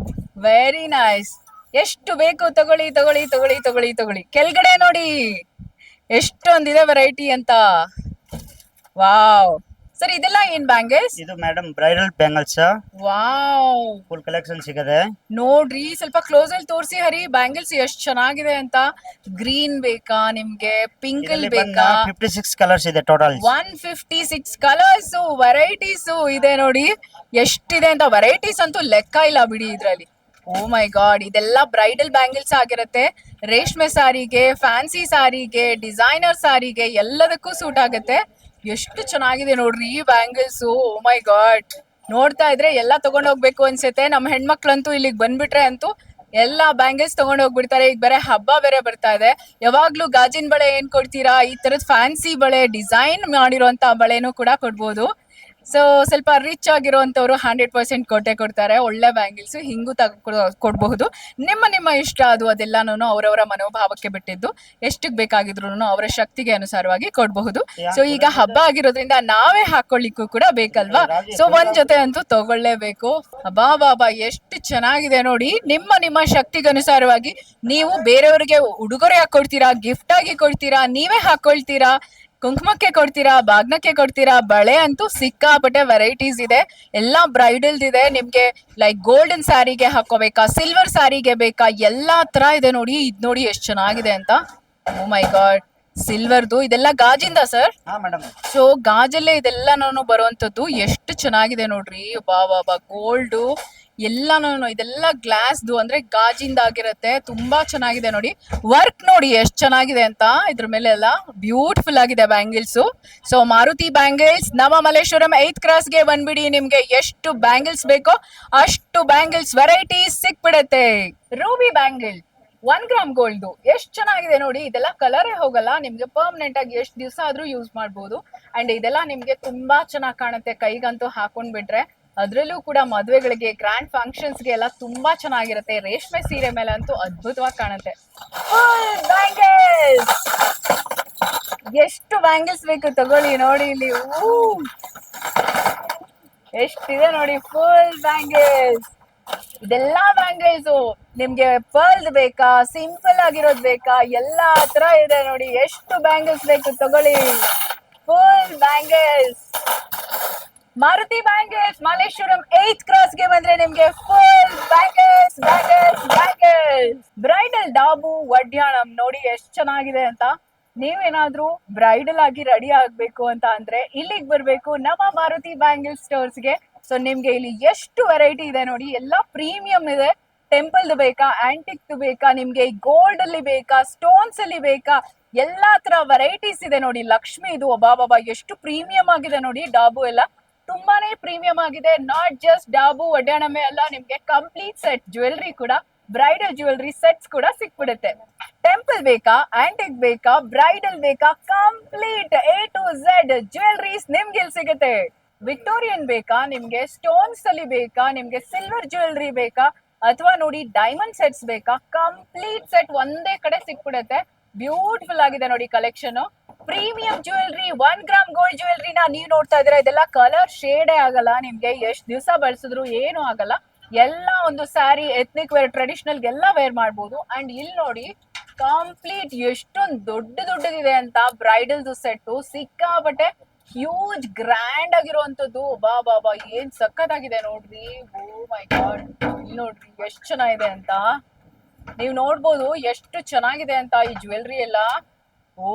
ವೆರಿ ನೈಸ್. ಎಷ್ಟು ಬೇಕು ತಗೊಳ್ಳಿ ತಗೊಳ್ಳಿ ತಗೊಳ್ಳಿ ತಗೊಳ್ಳಿ ತಗೊಳ್ಳಿ. ಕೆಳಗಡೆ ನೋಡಿ ಎಷ್ಟೊಂದಿದೆ ವೆರೈಟಿ ಅಂತ. ವಾವ್ ಸರ್, ಇದೆಲ್ಲ ಏನ್ ಬ್ಯಾಂಗಲ್ಸ್? ಇದು madam bridal bangles. Wow, full collection ಸಿಗದೆ ನೋಡ್ರಿ, ಸ್ವಲ್ಪ ಕ್ಲೋಸ್ ಅಲ್ಲಿ ತೋರಿಸಿ ಹರಿ, ಬ್ಯಾಂಗಲ್ಸ್ ಎಷ್ಟು ಚೆನ್ನಾಗಿದೆ ಅಂತ. ಗ್ರೀನ್ ಬೇಕಾ ನಿಮ್ಗೆ, ಪಿಂಕ್ ಅಲ್ಲಿ ಬೇಕಾ? 56 ಕಲರ್ಸ್ ಇದೆ ಟೋಟಲ್. 156 ಕಲರ್ಸ್ ವೆರೈಟೀಸ್ ಇದೆ ನೋಡಿ. ಎಷ್ಟಿದೆ ಅಂತ, ವೆರೈಟೀಸ್ ಅಂತೂ ಲೆಕ್ಕ ಇಲ್ಲ ಬಿಡಿ ಇದ್ರಲ್ಲಿ. ಓ ಮೈ ಗಾಡ್, ಇದೆಲ್ಲ ಬ್ರೈಡಲ್ ಬ್ಯಾಂಗಲ್ಸ್ ಆಗಿರುತ್ತೆ. ರೇಷ್ಮೆ ಸಾರಿಗೆ, ಫ್ಯಾನ್ಸಿ ಸಾರಿಗೆ, ಡಿಸೈನರ್ ಸಾರಿಗೆ ಎಲ್ಲದಕ್ಕೂ ಸೂಟ್ ಆಗುತ್ತೆ. ಎಷ್ಟು ಚೆನ್ನಾಗಿದೆ ನೋಡ್ರಿ ಈ ಬ್ಯಾಂಗಲ್ಸ್. ಓ ಮೈ ಗಾಡ್, ನೋಡ್ತಾ ಇದ್ರೆ ಎಲ್ಲ ತಗೊಂಡ್ ಹೋಗ್ಬೇಕು ಅನ್ಸುತ್ತೆ. ನಮ್ಮ ಹೆಣ್ಮಕ್ಳಂತೂ ಇಲ್ಲಿಗೆ ಬಂದ್ಬಿಟ್ರೆ ಅಂತೂ ಎಲ್ಲಾ ಬ್ಯಾಂಗಲ್ಸ್ ತಗೊಂಡ್ ಹೋಗ್ಬಿಡ್ತಾರೆ. ಈಗ ಬೇರೆ ಹಬ್ಬ ಬೇರೆ ಬರ್ತಾ ಇದೆ. ಯಾವಾಗ್ಲೂ ಗಾಜಿನ ಬಳೆ ಏನ್ ಕೊಡ್ತೀರಾ, ಈ ತರದ್ ಫ್ಯಾನ್ಸಿ ಬಳೆ, ಡಿಸೈನ್ ಮಾಡಿರುವಂತ ಬಳೆನೂ ಕೂಡ ಕೊಡ್ಬೋದು. ಸೊ ಸ್ವಲ್ಪ ರಿಚ್ ಆಗಿರುವಂತವ್ರು 100% ಕೊಟ್ಟೆ ಕೊಡ್ತಾರೆ. ಒಳ್ಳೆ ಬ್ಯಾಂಗಲ್ಸ್ ಹಿಂಗೂ ಕೊಡಬಹುದು. ನಿಮ್ಮ ಇಷ್ಟ, ಅದೆಲ್ಲಾನು ಅವರವರ ಮನೋಭಾವಕ್ಕೆ ಬಿಟ್ಟಿದ್ದು. ಎಷ್ಟಕ್ ಬೇಕಾಗಿದ್ರು ಅವರ ಶಕ್ತಿಗೆ ಅನುಸಾರವಾಗಿ ಕೊಡಬಹುದು. ಸೊ ಈಗ ಹಬ್ಬ ಆಗಿರೋದ್ರಿಂದ ನಾವೇ ಹಾಕೊಳ್ಳಿಕ್ಕೂ ಕೂಡ ಬೇಕಲ್ವಾ. ಸೊ ಒಂದ್ ಜೊತೆ ಅಂತೂ ತಗೊಳ್ಳೇಬೇಕು. ಬಾಬಾ, ಎಷ್ಟು ಚೆನ್ನಾಗಿದೆ ನೋಡಿ. ನಿಮ್ಮ ಶಕ್ತಿಗೆ ಅನುಸಾರವಾಗಿ ನೀವು ಬೇರೆಯವರಿಗೆ ಉಡುಗೊರೆ ಕೊಡ್ತೀರಾ, ಗಿಫ್ಟ್ ಆಗಿ ಕೊಡ್ತೀರಾ, ನೀವೇ ಹಾಕೊಳ್ತೀರಾ, ಕುಂಕುಮಕ್ಕೆ ಕೊಡ್ತೀರಾ, ಬಾಗ್ನಕ್ಕೆ ಕೊಡ್ತೀರಾ. ಬಳೆ ಅಂತೂ ಸಿಕ್ಕಾಪಟ್ಟೆ ವೆರೈಟೀಸ್ ಇದೆ. ಎಲ್ಲಾ ಬ್ರೈಡಲ್ಸ್ ಇದೆ. ನಿಮ್ಗೆ ಲೈಕ್ ಗೋಲ್ಡನ್ ಸ್ಯಾರಿಗೆ ಹಾಕೋಬೇಕಾ, ಸಿಲ್ವರ್ ಸ್ಯಾರಿಗೆ ಬೇಕಾ, ಎಲ್ಲಾ ತರ ಇದೆ ನೋಡಿ. ಇದ್ ನೋಡಿ ಎಷ್ಟು ಚೆನ್ನಾಗಿದೆ ಅಂತ. ಓ ಮೈ ಗಾಡ್, ಸಿಲ್ವರ್ದು ಇದೆಲ್ಲ ಗಾಜಿಂದ ಸರ್? ಸೊ ಗಾಜಲ್ಲೇ ಇದೆಲ್ಲಾನು ಬರುವಂತದ್ದು. ಎಷ್ಟು ಚೆನ್ನಾಗಿದೆ ನೋಡ್ರಿ. ಬಾಬಾ, ಗೋಲ್ಡ್ ಎಲ್ಲಾನು, ಇದೆಲ್ಲ ಗ್ಲಾಸ್ದು ಅಂದ್ರೆ ಗಾಜಿಂದ ಆಗಿರುತ್ತೆ. ತುಂಬಾ ಚೆನ್ನಾಗಿದೆ ನೋಡಿ. ವರ್ಕ್ ನೋಡಿ ಎಷ್ಟು ಚೆನ್ನಾಗಿದೆ ಅಂತ. ಇದ್ರ ಮೇಲೆ ಎಲ್ಲ ಬ್ಯೂಟಿಫುಲ್ ಆಗಿದೆ ಬ್ಯಾಂಗಲ್ಸ್. ಸೊ ಮಾರುತಿ ಬ್ಯಾಂಗಲ್ಸ್ ನಮ್ಮ ಮಲ್ಲೇಶ್ವರಂ 8th ಕ್ರಾಸ್ಗೆ ಬಂದ್ಬಿಡಿ. ನಿಮ್ಗೆ ಎಷ್ಟು ಬ್ಯಾಂಗಲ್ಸ್ ಬೇಕೋ ಅಷ್ಟು ಬ್ಯಾಂಗಲ್ಸ್ ವೆರೈಟೀಸ್ ಸಿಕ್ಬಿಡತ್ತೆ. ರೂಬಿ ಬ್ಯಾಂಗಲ್ 1 ಗ್ರಾಮ್ ಗೋಲ್ಡ್ ಎಷ್ಟ್ ಚೆನ್ನಾಗಿದೆ ನೋಡಿ. ಇದೆಲ್ಲ ಕಲರೇ ಹೋಗಲ್ಲ, ನಿಮ್ಗೆ ಪರ್ಮನೆಂಟ್ ಆಗಿ ಎಷ್ಟ್ ದಿವಸ ಆದ್ರೂ ಯೂಸ್ ಮಾಡ್ಬೋದು. ಅಂಡ್ ಇದೆಲ್ಲ ನಿಮ್ಗೆ ತುಂಬಾ ಚೆನ್ನಾಗಿ ಕಾಣುತ್ತೆ ಕೈಗಂತೂ ಹಾಕೊಂಡ್ ಬಿಟ್ರೆ. ಅದ್ರಲ್ಲೂ ಕೂಡ ಮದುವೆಗಳಿಗೆ, ಗ್ರ್ಯಾಂಡ್ ಫಂಕ್ಷನ್ಸ್ ಗೆ ಎಲ್ಲ ತುಂಬಾ ಚೆನ್ನಾಗಿರುತ್ತೆ. ರೇಷ್ಮೆ ಸೀರೆ ಮೇಲೆ ಅಂತೂ ಅದ್ಭುತವಾಗಿ ಕಾಣುತ್ತೆ. ಬ್ಯಾಂಗಲ್ಸ್, ಎಷ್ಟು ಬ್ಯಾಂಗಲ್ಸ್ ಬೇಕು ತಗೊಳ್ಳಿ. ನೋಡಿ ಇಲ್ಲಿ ಎಷ್ಟಿದೆ ನೋಡಿ, ಫುಲ್ ಬ್ಯಾಂಗಲ್ಸ್. ಇದೆಲ್ಲ ಬ್ಯಾಂಗಲ್ಸ್ ನಿಮ್ಗೆ ಪರ್ಲ್ ಬೇಕಾ, ಸಿಂಪಲ್ ಆಗಿರೋದ್ ಬೇಕಾ, ಎಲ್ಲಾ ತರ ಇದೆ ನೋಡಿ. ಎಷ್ಟು ಬ್ಯಾಂಗಲ್ಸ್ ಬೇಕು ತಗೊಳ್ಳಿ, full bangles. Maruti bangles Malleshwaram 8th cross ಗೆ ಬಂದ್ರೆ ನಿಮ್ಗೆ full bangles bangles bangles. Bridal ಡಾಬು ವಡ್ಯಾಣಂ ನೋಡಿ ಎಷ್ಟ್ ಚೆನ್ನಾಗಿದೆ ಅಂತ. ನೀವೇನಾದ್ರೂ ಬ್ರೈಡಲ್ ಆಗಿ ರೆಡಿ ಆಗ್ಬೇಕು ಅಂತ ಅಂದ್ರೆ ಇಲ್ಲಿಗೆ ಬರ್ಬೇಕು, ನಮ್ಮ ಮಾರುತಿ ಬ್ಯಾಂಗಲ್ ಸ್ಟೋರ್ಸ್ಗೆ. ಸೊ ನಿಮ್ಗೆ ಇಲ್ಲಿ ಎಷ್ಟು ವೆರೈಟಿ ಇದೆ ನೋಡಿ, ಎಲ್ಲ ಪ್ರೀಮಿಯಂ ಇದೆ. ಟೆಂಪಲ್ದು ಬೇಕಾ, ಆಂಟಿಕ್ ಬೇಕಾ, ನಿಮ್ಗೆ ಗೋಲ್ಡ್ ಅಲ್ಲಿ ಬೇಕಾ, ಸ್ಟೋನ್ಸ್ ಅಲ್ಲಿ ಬೇಕಾ, ಎಲ್ಲಾ ತರ ವೆರೈಟೀಸ್ ಇದೆ ನೋಡಿ. ಲಕ್ಷ್ಮಿ ಇದು ಬಾಬಾ ಎಷ್ಟು ಪ್ರೀಮಿಯಂ ಆಗಿದೆ ನೋಡಿ. ಡಾಬು ಎಲ್ಲ ತುಂಬಾನೇ ಪ್ರೀಮಿಯಂ ಆಗಿದೆ. ನಾಟ್ ಜಸ್ಟ್ ಡಾಬು ಒಡ್ಯಾಣಮೆ ಅಲ್ಲ, ನಿಮ್ಗೆ ಕಂಪ್ಲೀಟ್ ಸೆಟ್ ಜ್ಯುವೆಲ್ರಿ ಕೂಡ, ಬ್ರೈಡಲ್ ಜ್ಯುವೆಲ್ರಿ ಸೆಟ್ಸ್ ಕೂಡ ಸಿಕ್ಬಿಡುತ್ತೆ. ಟೆಂಪಲ್ ಬೇಕಾ, ಆಂಟಿಕ್ ಬೇಕಾ, ಬ್ರೈಡಲ್ ಬೇಕಾ, complete A to Z jewelleries ನಿಮ್ಗೆ ಇಲ್ಲಿ ಸಿಗುತ್ತೆ. ವಿಕ್ಟೋರಿಯನ್ ಬೇಕಾ, ನಿಮ್ಗೆ ಸ್ಟೋನ್ಸ್ ಅಲ್ಲಿ ಬೇಕಾ, ನಿಮ್ಗೆ ಸಿಲ್ವರ್ ಜ್ಯುವೆಲ್ರಿ ಬೇಕಾ, ಅಥವಾ ನೋಡಿ ಡೈಮಂಡ್ ಸೆಟ್ಸ್ ಬೇಕಾ, ಕಂಪ್ಲೀಟ್ ಸೆಟ್ ಒಂದೇ ಕಡೆ ಸಿಕ್ಬಿಡುತ್ತೆ. ಬ್ಯೂಟಿಫುಲ್ ಆಗಿದೆ ನೋಡಿ collection. Premium jewellery, 1 gram gold ಜ್ಯುವೆಲ್ರಿನ ನೀವು ನೋಡ್ತಾ ಇದ್ದೀರಾ. ಇದೆಲ್ಲ ಕಲರ್ ಶೇಡೇ ಆಗಲ್ಲ, ನಿಮ್ಗೆ ಎಷ್ಟ್ ದಿವಸ ಬಳಸಿದ್ರು ಏನು ಆಗಲ್ಲ. ಎಲ್ಲ ಒಂದು ಸ್ಯಾರಿ, ಎಥ್ನಿಕ್ ವೇರ್, ಟ್ರೆಡಿಷನಲ್ ಎಲ್ಲ ವೇರ್ ಮಾಡ್ಬೋದು. ಅಂಡ್ ಇಲ್ಲಿ ನೋಡಿ ಕಂಪ್ಲೀಟ್ ಎಷ್ಟೊಂದು ದೊಡ್ಡದಿದೆ ಅಂತ ಬ್ರೈಡಲ್ದು ಸೆಟ್. ಸಿಕ್ಕಾಬಟ್ಟೆ ಹ್ಯೂಜ್ ಗ್ರ್ಯಾಂಡ್ ಆಗಿರುವಂತದ್ದು. ಬಾಬಾ ಏನ್ ಸಖತ್ತಾಗಿದೆ ನೋಡ್ರಿ. ಓ ಮೈ ಗಾಡ್, ಇಲ್ಲಿ ನೋಡ್ರಿ ಎಷ್ಟ್ ಚೆನ್ನಾಗಿದೆ ಅಂತ. ನೀವು ನೋಡ್ಬೋದು ಎಷ್ಟು ಚೆನ್ನಾಗಿದೆ ಅಂತ ಈ ಜ್ಯುವೆಲ್ರಿ ಎಲ್ಲ. ಓ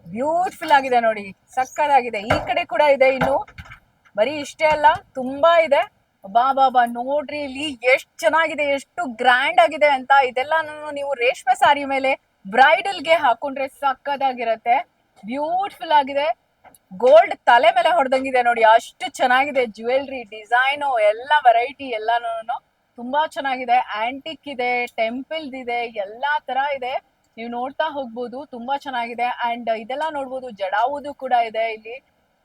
ಬ್ಯೂಟಿಫುಲ್ ಆಗಿದೆ ನೋಡಿ, ಸಕ್ಕತ್ತಾಗಿದೆ. ಈ ಕಡೆ ಕೂಡ ಇದೆ, ಇನ್ನು ಬರೀ ಇಷ್ಟೇ ಅಲ್ಲ, ತುಂಬಾ ಇದೆ. ಬಾಬಾ ನೋಡ್ರಿ ಇಲ್ಲಿ ಎಷ್ಟ್ ಚೆನ್ನಾಗಿದೆ, ಎಷ್ಟು ಗ್ರ್ಯಾಂಡ್ ಆಗಿದೆ ಅಂತ. ಇದೆಲ್ಲ ನೀವು ರೇಷ್ಮೆ ಸಾರಿ ಮೇಲೆ ಬ್ರೈಡಲ್ಗೆ ಹಾಕೊಂಡ್ರೆ ಸಕ್ಕತ್ತಾಗಿರತ್ತೆ. ಬ್ಯೂಟಿಫುಲ್ ಆಗಿದೆ. ಗೋಲ್ಡ್ ತಲೆ ಮೇಲೆ ಹೊಡೆದಂಗಿದೆ ನೋಡಿ, ಅಷ್ಟು ಚೆನ್ನಾಗಿದೆ ಜ್ಯುವೆಲ್ರಿ ಡಿಸೈನು, ಎಲ್ಲ ವೆರೈಟಿ ಎಲ್ಲಾನು ತುಂಬಾ ಚೆನ್ನಾಗಿದೆ. ಆಂಟಿಕ್ ಇದೆ, ಟೆಂಪಲ್ದ್ ಇದೆ, ಎಲ್ಲಾ ತರ ಇದೆ. ನೀವು ನೋಡ್ತಾ ಹೋಗ್ಬೋದು, ತುಂಬಾ ಚೆನ್ನಾಗಿದೆ. ಅಂಡ್ ಇದೆಲ್ಲ ನೋಡ್ಬೋದು, ಜಡಾವುದು ಕೂಡ ಇದೆ ಇಲ್ಲಿ.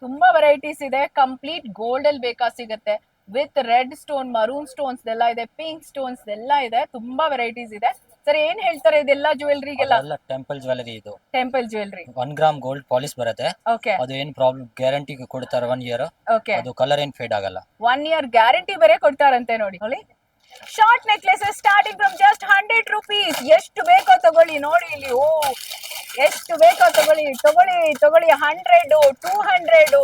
ತುಂಬಾ ವೆರೈಟೀಸ್ ಇದೆ. ಕಂಪ್ಲೀಟ್ ಗೋಲ್ಡ್ ಅಲ್ಲಿ ಬೇಕಾ ಸಿಗತ್ತೆ, with red stone, maroon stones ಎಲ್ಲ ಇದೆ, ಪಿಂಕ್ ಸ್ಟೋನ್ಸ್ ಎಲ್ಲ ಇದೆ. ತುಂಬಾ ವೆರೈಟೀಸ್ ಇದೆ. ಸರ್ ಏನ್ ಹೇಳ್ತಾರೆ ಇದೆಲ್ಲ ಜ್ಯುವೆಲ್ರಿಗೆಲ್ಲ? ಟೆಂಪಲ್ ಜ್ಯುವೆಲರಿ ಇದು. Temple jewellery 1 gram gold polish ಬರುತ್ತೆ. ಓಕೆ, ಅದು ಏನ್ ಪ್ರಾಬ್ಲಮ್, ಗ್ಯಾರಂಟಿ ಕೊಡ್ತಾರೆ 1 ಇಯರ್. ಓಕೆ, ಅದು ಕಲರ್ ಏನ್ ಫೇಡ್ ಆಗಲ್ಲ. 1 ಇಯರ್ ಗ್ಯಾರಂಟಿ ಬೇರೆ ಕೊಡ್ತಾರಂತೆ ನೋಡಿ. Short necklaces starting from just 100 rupees. ಎಷ್ಟು ಬೇಕೋ ತಗೊಳ್ಳಿ. ನೋಡಿ ಇಲ್ಲಿ, ಓ ಎಷ್ಟು ಬೇಕೋ ತಗೊಳ್ಳಿ ತಗೊಳ್ಳಿ ತಗೊಳ್ಳಿ. 100, 200,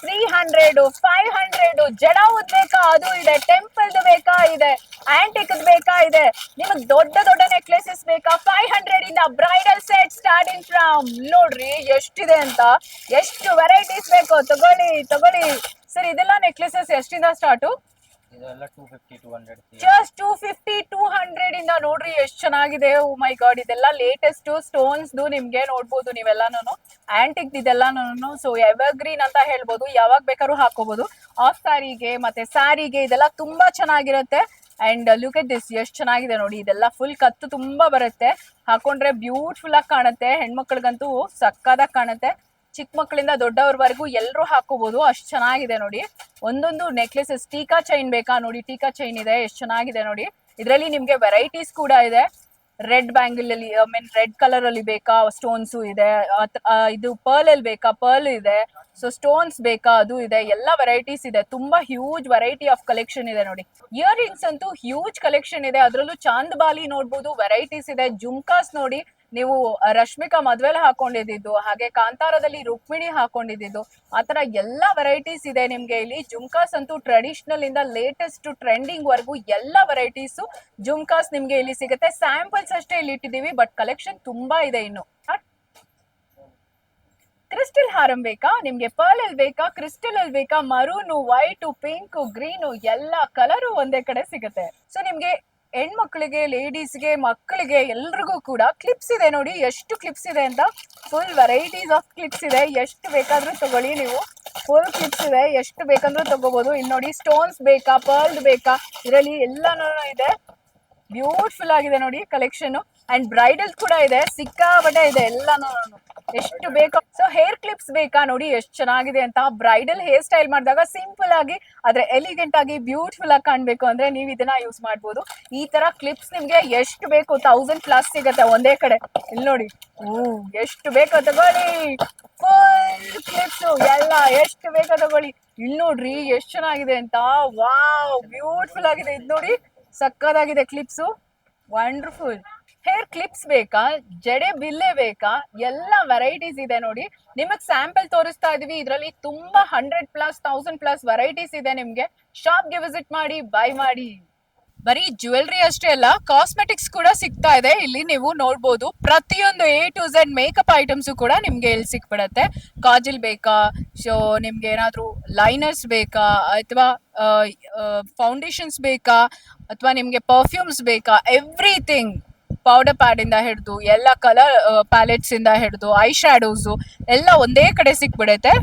300, 500. ಜಡಾವುದ್ ಬೇಕಾ ಅದು ಇದೆ, ಟೆಂಪಲ್ದು ಬೇಕಾ ಇದೆ, ಆಂಟಿಕ್ ಬೇಕಾ ಇದೆ. ನಿಮಗ್ ದೊಡ್ಡ ನೆಕ್ಲೆಸಸ್ ಬೇಕಾ, 500 ಇಂದ ಬ್ರೈಡಲ್ ಸೆಟ್ ಸ್ಟಾರ್ಟಿಂಗ್ ಫ್ರಮ್. ನೋಡ್ರಿ ಎಷ್ಟಿದೆ ಅಂತ, ಎಷ್ಟು ವೆರೈಟೀಸ್ ಬೇಕೋ ತಗೊಳ್ಳಿ ತಗೊಳ್ಳಿ. ಸರ್ ಇದೆಲ್ಲ ನೆಕ್ಲೆಸಸ್ ಎಷ್ಟಿಂದ ಸ್ಟಾರ್ಟು? ಇದೆಲ್ಲ 250, 200. ಜಸ್ಟ್ 250, 200 ಇಂದ ನೋಡ್ರಿ ಎಷ್ಟು ಚೆನ್ನಾಗಿದೆ. ಓ ಮೈ ಗಾಡ್, ಇದೆಲ್ಲ ಲೇಟೆಸ್ಟ್ ಸ್ಟೋನ್ಸ್ ನಿಮ್ಗೆ ನೋಡ್ಬೋದು ನೀವೆಲ್ಲಾನು. ಆಂಟಿಕ್ ಇದೆಲ್ಲಾನು. ಸೊ ಎವರ್ಗ್ರೀನ್ ಅಂತ ಹೇಳ್ಬೋದು, ಯಾವಾಗ ಬೇಕಾದ್ರೂ ಹಾಕೋಬಹುದು. ಆಫ್ ಸ್ಯಾರಿಗೆ ಮತ್ತೆ ಸ್ಯಾರಿಗೆ ಇದೆಲ್ಲ ತುಂಬಾ ಚೆನ್ನಾಗಿರುತ್ತೆ. ಅಂಡ್ ಲುಕ್ ಎಟ್ ದಿಸ್, ಎಷ್ಟು ಚೆನ್ನಾಗಿದೆ ನೋಡಿ. ಇದೆಲ್ಲ ಫುಲ್ ಕತ್ತು ತುಂಬಾ ಬರುತ್ತೆ, ಹಾಕೊಂಡ್ರೆ ಬ್ಯೂಟಿಫುಲ್ ಆಗಿ ಕಾಣುತ್ತೆ. ಹೆಣ್ಮಕ್ಳಿಗಂತೂ ಸಕ್ಕದಾಗಿ ಕಾಣುತ್ತೆ. ಚಿಕ್ಕ ಮಕ್ಕಳಿಂದ ದೊಡ್ಡವ್ರವರೆಗೂ ಎಲ್ಲರೂ ಹಾಕೋಬಹುದು, ಅಷ್ಟು ಚೆನ್ನಾಗಿದೆ ನೋಡಿ. ಒಂದೊಂದು ನೆಕ್ಲೆಸಸ್. ಟೀಕಾ ಚೈನ್ ಬೇಕಾ ನೋಡಿ, ಟೀಕಾ ಚೈನ್ ಇದೆ, ಎಷ್ಟು ಚೆನ್ನಾಗಿದೆ ನೋಡಿ. ಇದರಲ್ಲಿ ನಿಮ್ಗೆ ವೆರೈಟೀಸ್ ಕೂಡ ಇದೆ. ರೆಡ್ ಬ್ಯಾಂಗಲ್ ಅಲ್ಲಿ, ರೆಡ್ ಕಲರ್ ಅಲ್ಲಿ ಬೇಕಾ, ಸ್ಟೋನ್ಸ್ ಇದೆ. ಇದು ಪರ್ಲ್ ಅಲ್ಲಿ ಬೇಕಾ, ಪರ್ಲ್ ಇದೆ. ಸೊ ಸ್ಟೋನ್ಸ್ ಬೇಕಾ, ಅದು ಇದೆ. ಎಲ್ಲ ವೆರೈಟೀಸ್ ಇದೆ. ತುಂಬಾ ಹ್ಯೂಜ್ ವೆರೈಟಿ ಆಫ್ ಕಲೆಕ್ಷನ್ ಇದೆ ನೋಡಿ. ಇಯರ್ ರಿಂಗ್ಸ್ ಅಂತೂ ಹ್ಯೂಜ್ ಕಲೆಕ್ಷನ್ ಇದೆ. ಅದರಲ್ಲೂ ಚಾಂದ್ ಬಾಲಿ ನೋಡ್ಬೋದು, ವೆರೈಟೀಸ್ ಇದೆ. ಜುಮ್ಕಾಸ್ ನೋಡಿ, ನೀವು ರಶ್ಮಿಕಾ ಮದ್ವೆಲಿ ಹಾಕೊಂಡಿದ್ದು, ಹಾಗೆ ಕಾಂತಾರದಲ್ಲಿ ರುಕ್ಮಿಣಿ ಹಾಕೊಂಡಿದ್ದು, ಆತರ ಎಲ್ಲ ವೆರೈಟೀಸ್ ಇದೆ ನಿಮ್ಗೆ ಇಲ್ಲಿ. ಜುಮ್ಕಾಸ್ ಅಂತೂ ಟ್ರೆಡಿಷನಲ್ ಇಂದ ಲೇಟೆಸ್ಟ್ ಟ್ರೆಂಡಿಂಗ್ ವರ್ಗೂ ಎಲ್ಲ ವೆರೈಟೀಸ್ ಜುಮ್ಕಾಸ್ ನಿಮ್ಗೆ ಇಲ್ಲಿ ಸಿಗುತ್ತೆ. ಸ್ಯಾಂಪಲ್ಸ್ ಅಷ್ಟೇ ಇಲ್ಲಿ ಇಟ್ಟಿದೀವಿ, ಬಟ್ ಕಲೆಕ್ಷನ್ ತುಂಬಾ ಇದೆ ಇನ್ನು. ಕ್ರಿಸ್ಟಲ್ ಹಾರಂ ಬೇಕಾ ನಿಮ್ಗೆ, ಪರ್ಲ್ ಅಲ್ಲಿ ಬೇಕಾ, ಕ್ರಿಸ್ಟಲ್ ಅಲ್ಲಿ ಬೇಕಾ, ಮರೂನು, ವೈಟ್, ಪಿಂಕ್, ಗ್ರೀನು, ಎಲ್ಲ ಕಲರು ಒಂದೇ ಕಡೆ ಸಿಗುತ್ತೆ. ಸೊ ನಿಮ್ಗೆ ಹೆಣ್ಮಕ್ಳಿಗೆ, ಲೇಡೀಸ್ಗೆ, ಮಕ್ಕಳಿಗೆ ಎಲ್ರಿಗೂ ಕೂಡ ಕ್ಲಿಪ್ಸ್ ಇದೆ ನೋಡಿ. ಎಷ್ಟು ಕ್ಲಿಪ್ಸ್ ಇದೆ ಅಂತ, ಫುಲ್ ವೆರೈಟೀಸ್ ಆಫ್ ಕ್ಲಿಪ್ಸ್ ಇದೆ. ಎಷ್ಟು ಬೇಕಾದ್ರೂ ತಗೊಳ್ಳಿ ನೀವು, ಫುಲ್ ಕ್ಲಿಪ್ಸ್ ಇದೆ, ಎಷ್ಟು ಬೇಕಂದ್ರೂ ತಗೋಬಹುದು. ಇಲ್ಲಿ ನೋಡಿ, ಸ್ಟೋನ್ಸ್ ಬೇಕಾ, ಪರ್ಲ್ ಬೇಕಾ, ಇದರಲ್ಲಿ ಎಲ್ಲಾನು ಇದೆ. ಬ್ಯೂಟಿಫುಲ್ ಆಗಿದೆ ನೋಡಿ ಕಲೆಕ್ಷನ್. ಅಂಡ್ ಬ್ರೈಡಲ್ ಕೂಡ ಇದೆ, ಸಿಕ್ಕಾಪಟ್ಟೆ ಇದೆ ಎಲ್ಲಾನು. ಎಷ್ಟು ಬೇಕೋ. ಸೊ ಹೇರ್ ಕ್ಲಿಪ್ಸ್ ಬೇಕಾ ನೋಡಿ ಎಷ್ಟು ಚೆನ್ನಾಗಿದೆ ಅಂತ. ಬ್ರೈಡಲ್ ಹೇರ್ ಸ್ಟೈಲ್ ಮಾಡಿದಾಗ ಸಿಂಪಲ್ ಆಗಿ ಆದ್ರೆ ಎಲಿಗೆಂಟ್ ಆಗಿ ಬ್ಯೂಟಿಫುಲ್ ಆಗಿ ಕಾಣ್ಬೇಕು ಅಂದ್ರೆ ನೀವು ಇದನ್ನ ಯೂಸ್ ಮಾಡ್ಬೋದು. ಈ ತರ ಕ್ಲಿಪ್ಸ್ ನಿಮ್ಗೆ ಎಷ್ಟು ಬೇಕು 1000+ ಸಿಗತ್ತೆ ಒಂದೇ ಕಡೆ. ಇಲ್ಲಿ ನೋಡಿ, ಎಷ್ಟು ಬೇಕೋ ತಗೊಳ್ಳಿ. ಫುಲ್ ಕ್ಲಿಪ್ಸ್ ಎಲ್ಲ ಎಷ್ಟು ಬೇಕೋ ತಗೊಳ್ಳಿ. ಇಲ್ಲಿ ನೋಡ್ರಿ ಎಷ್ಟು ಚೆನ್ನಾಗಿದೆ ಅಂತ. ವಾವ್, ಬ್ಯೂಟಿಫುಲ್ ಆಗಿದೆ ಇದು ನೋಡಿ, ಸಕ್ಕದಾಗಿದೆ ಕ್ಲಿಪ್ಸ್, ವಂಡರ್ಫುಲ್. ಹೇರ್ ಕ್ಲಿಪ್ಸ್ ಬೇಕಾ, ಜಡೆ ಬಿಲ್ಲೆ ಬೇಕಾ, ಎಲ್ಲ ವೆರೈಟೀಸ್ ಇದೆ ನೋಡಿ. ನಿಮಗ್ ಸ್ಯಾಂಪಲ್ ತೋರಿಸ್ತಾ ಇದೀವಿ. ಇದರಲ್ಲಿ ತುಂಬಾ 100+ 1000+ ವೆರೈಟೀಸ್ ಇದೆ. ನಿಮ್ಗೆ ಶಾಪ್ಗೆ ವಿಸಿಟ್ ಮಾಡಿ, ಬೈ ಮಾಡಿ. ಬರೀ ಜ್ಯುವೆಲ್ರಿ ಅಷ್ಟೇ ಅಲ್ಲ, ಕಾಸ್ಮೆಟಿಕ್ಸ್ ಕೂಡ ಸಿಗ್ತಾ ಇದೆ. ಇಲ್ಲಿ ನೀವು ನೋಡ್ಬೋದು ಪ್ರತಿಯೊಂದು A to Z makeup items ಕೂಡ ನಿಮ್ಗೆ ಇಲ್ಲಿ ಸಿಕ್ಬಿಡತ್ತೆ. ಕಾಜಲ್ ಬೇಕಾ, ಸೊ ನಿಮ್ಗೆ ಏನಾದ್ರೂ ಲೈನರ್ಸ್ ಬೇಕಾ, ಅಥವಾ ಫೌಂಡೇಶನ್ಸ್ ಬೇಕಾ, ಅಥವಾ ನಿಮ್ಗೆ ಪರ್ಫ್ಯೂಮ್ಸ್ ಬೇಕಾ, ಎವ್ರಿಥಿಂಗ್. ಪೌಡರ್ ಪ್ಯಾಡ್ ಇಂದ ಹಿಡಿದು ಎಲ್ಲ ಕಲರ್ ಪ್ಯಾಲೆಟ್ಸ್ ಇಂದ ಹಿಡಿದು ಐ ಶ್ಯಾಡೋಸ್ ಎಲ್ಲ ಒಂದೇ ಕಡೆ ಸಿಕ್ಬಿಡುತ್ತೆ.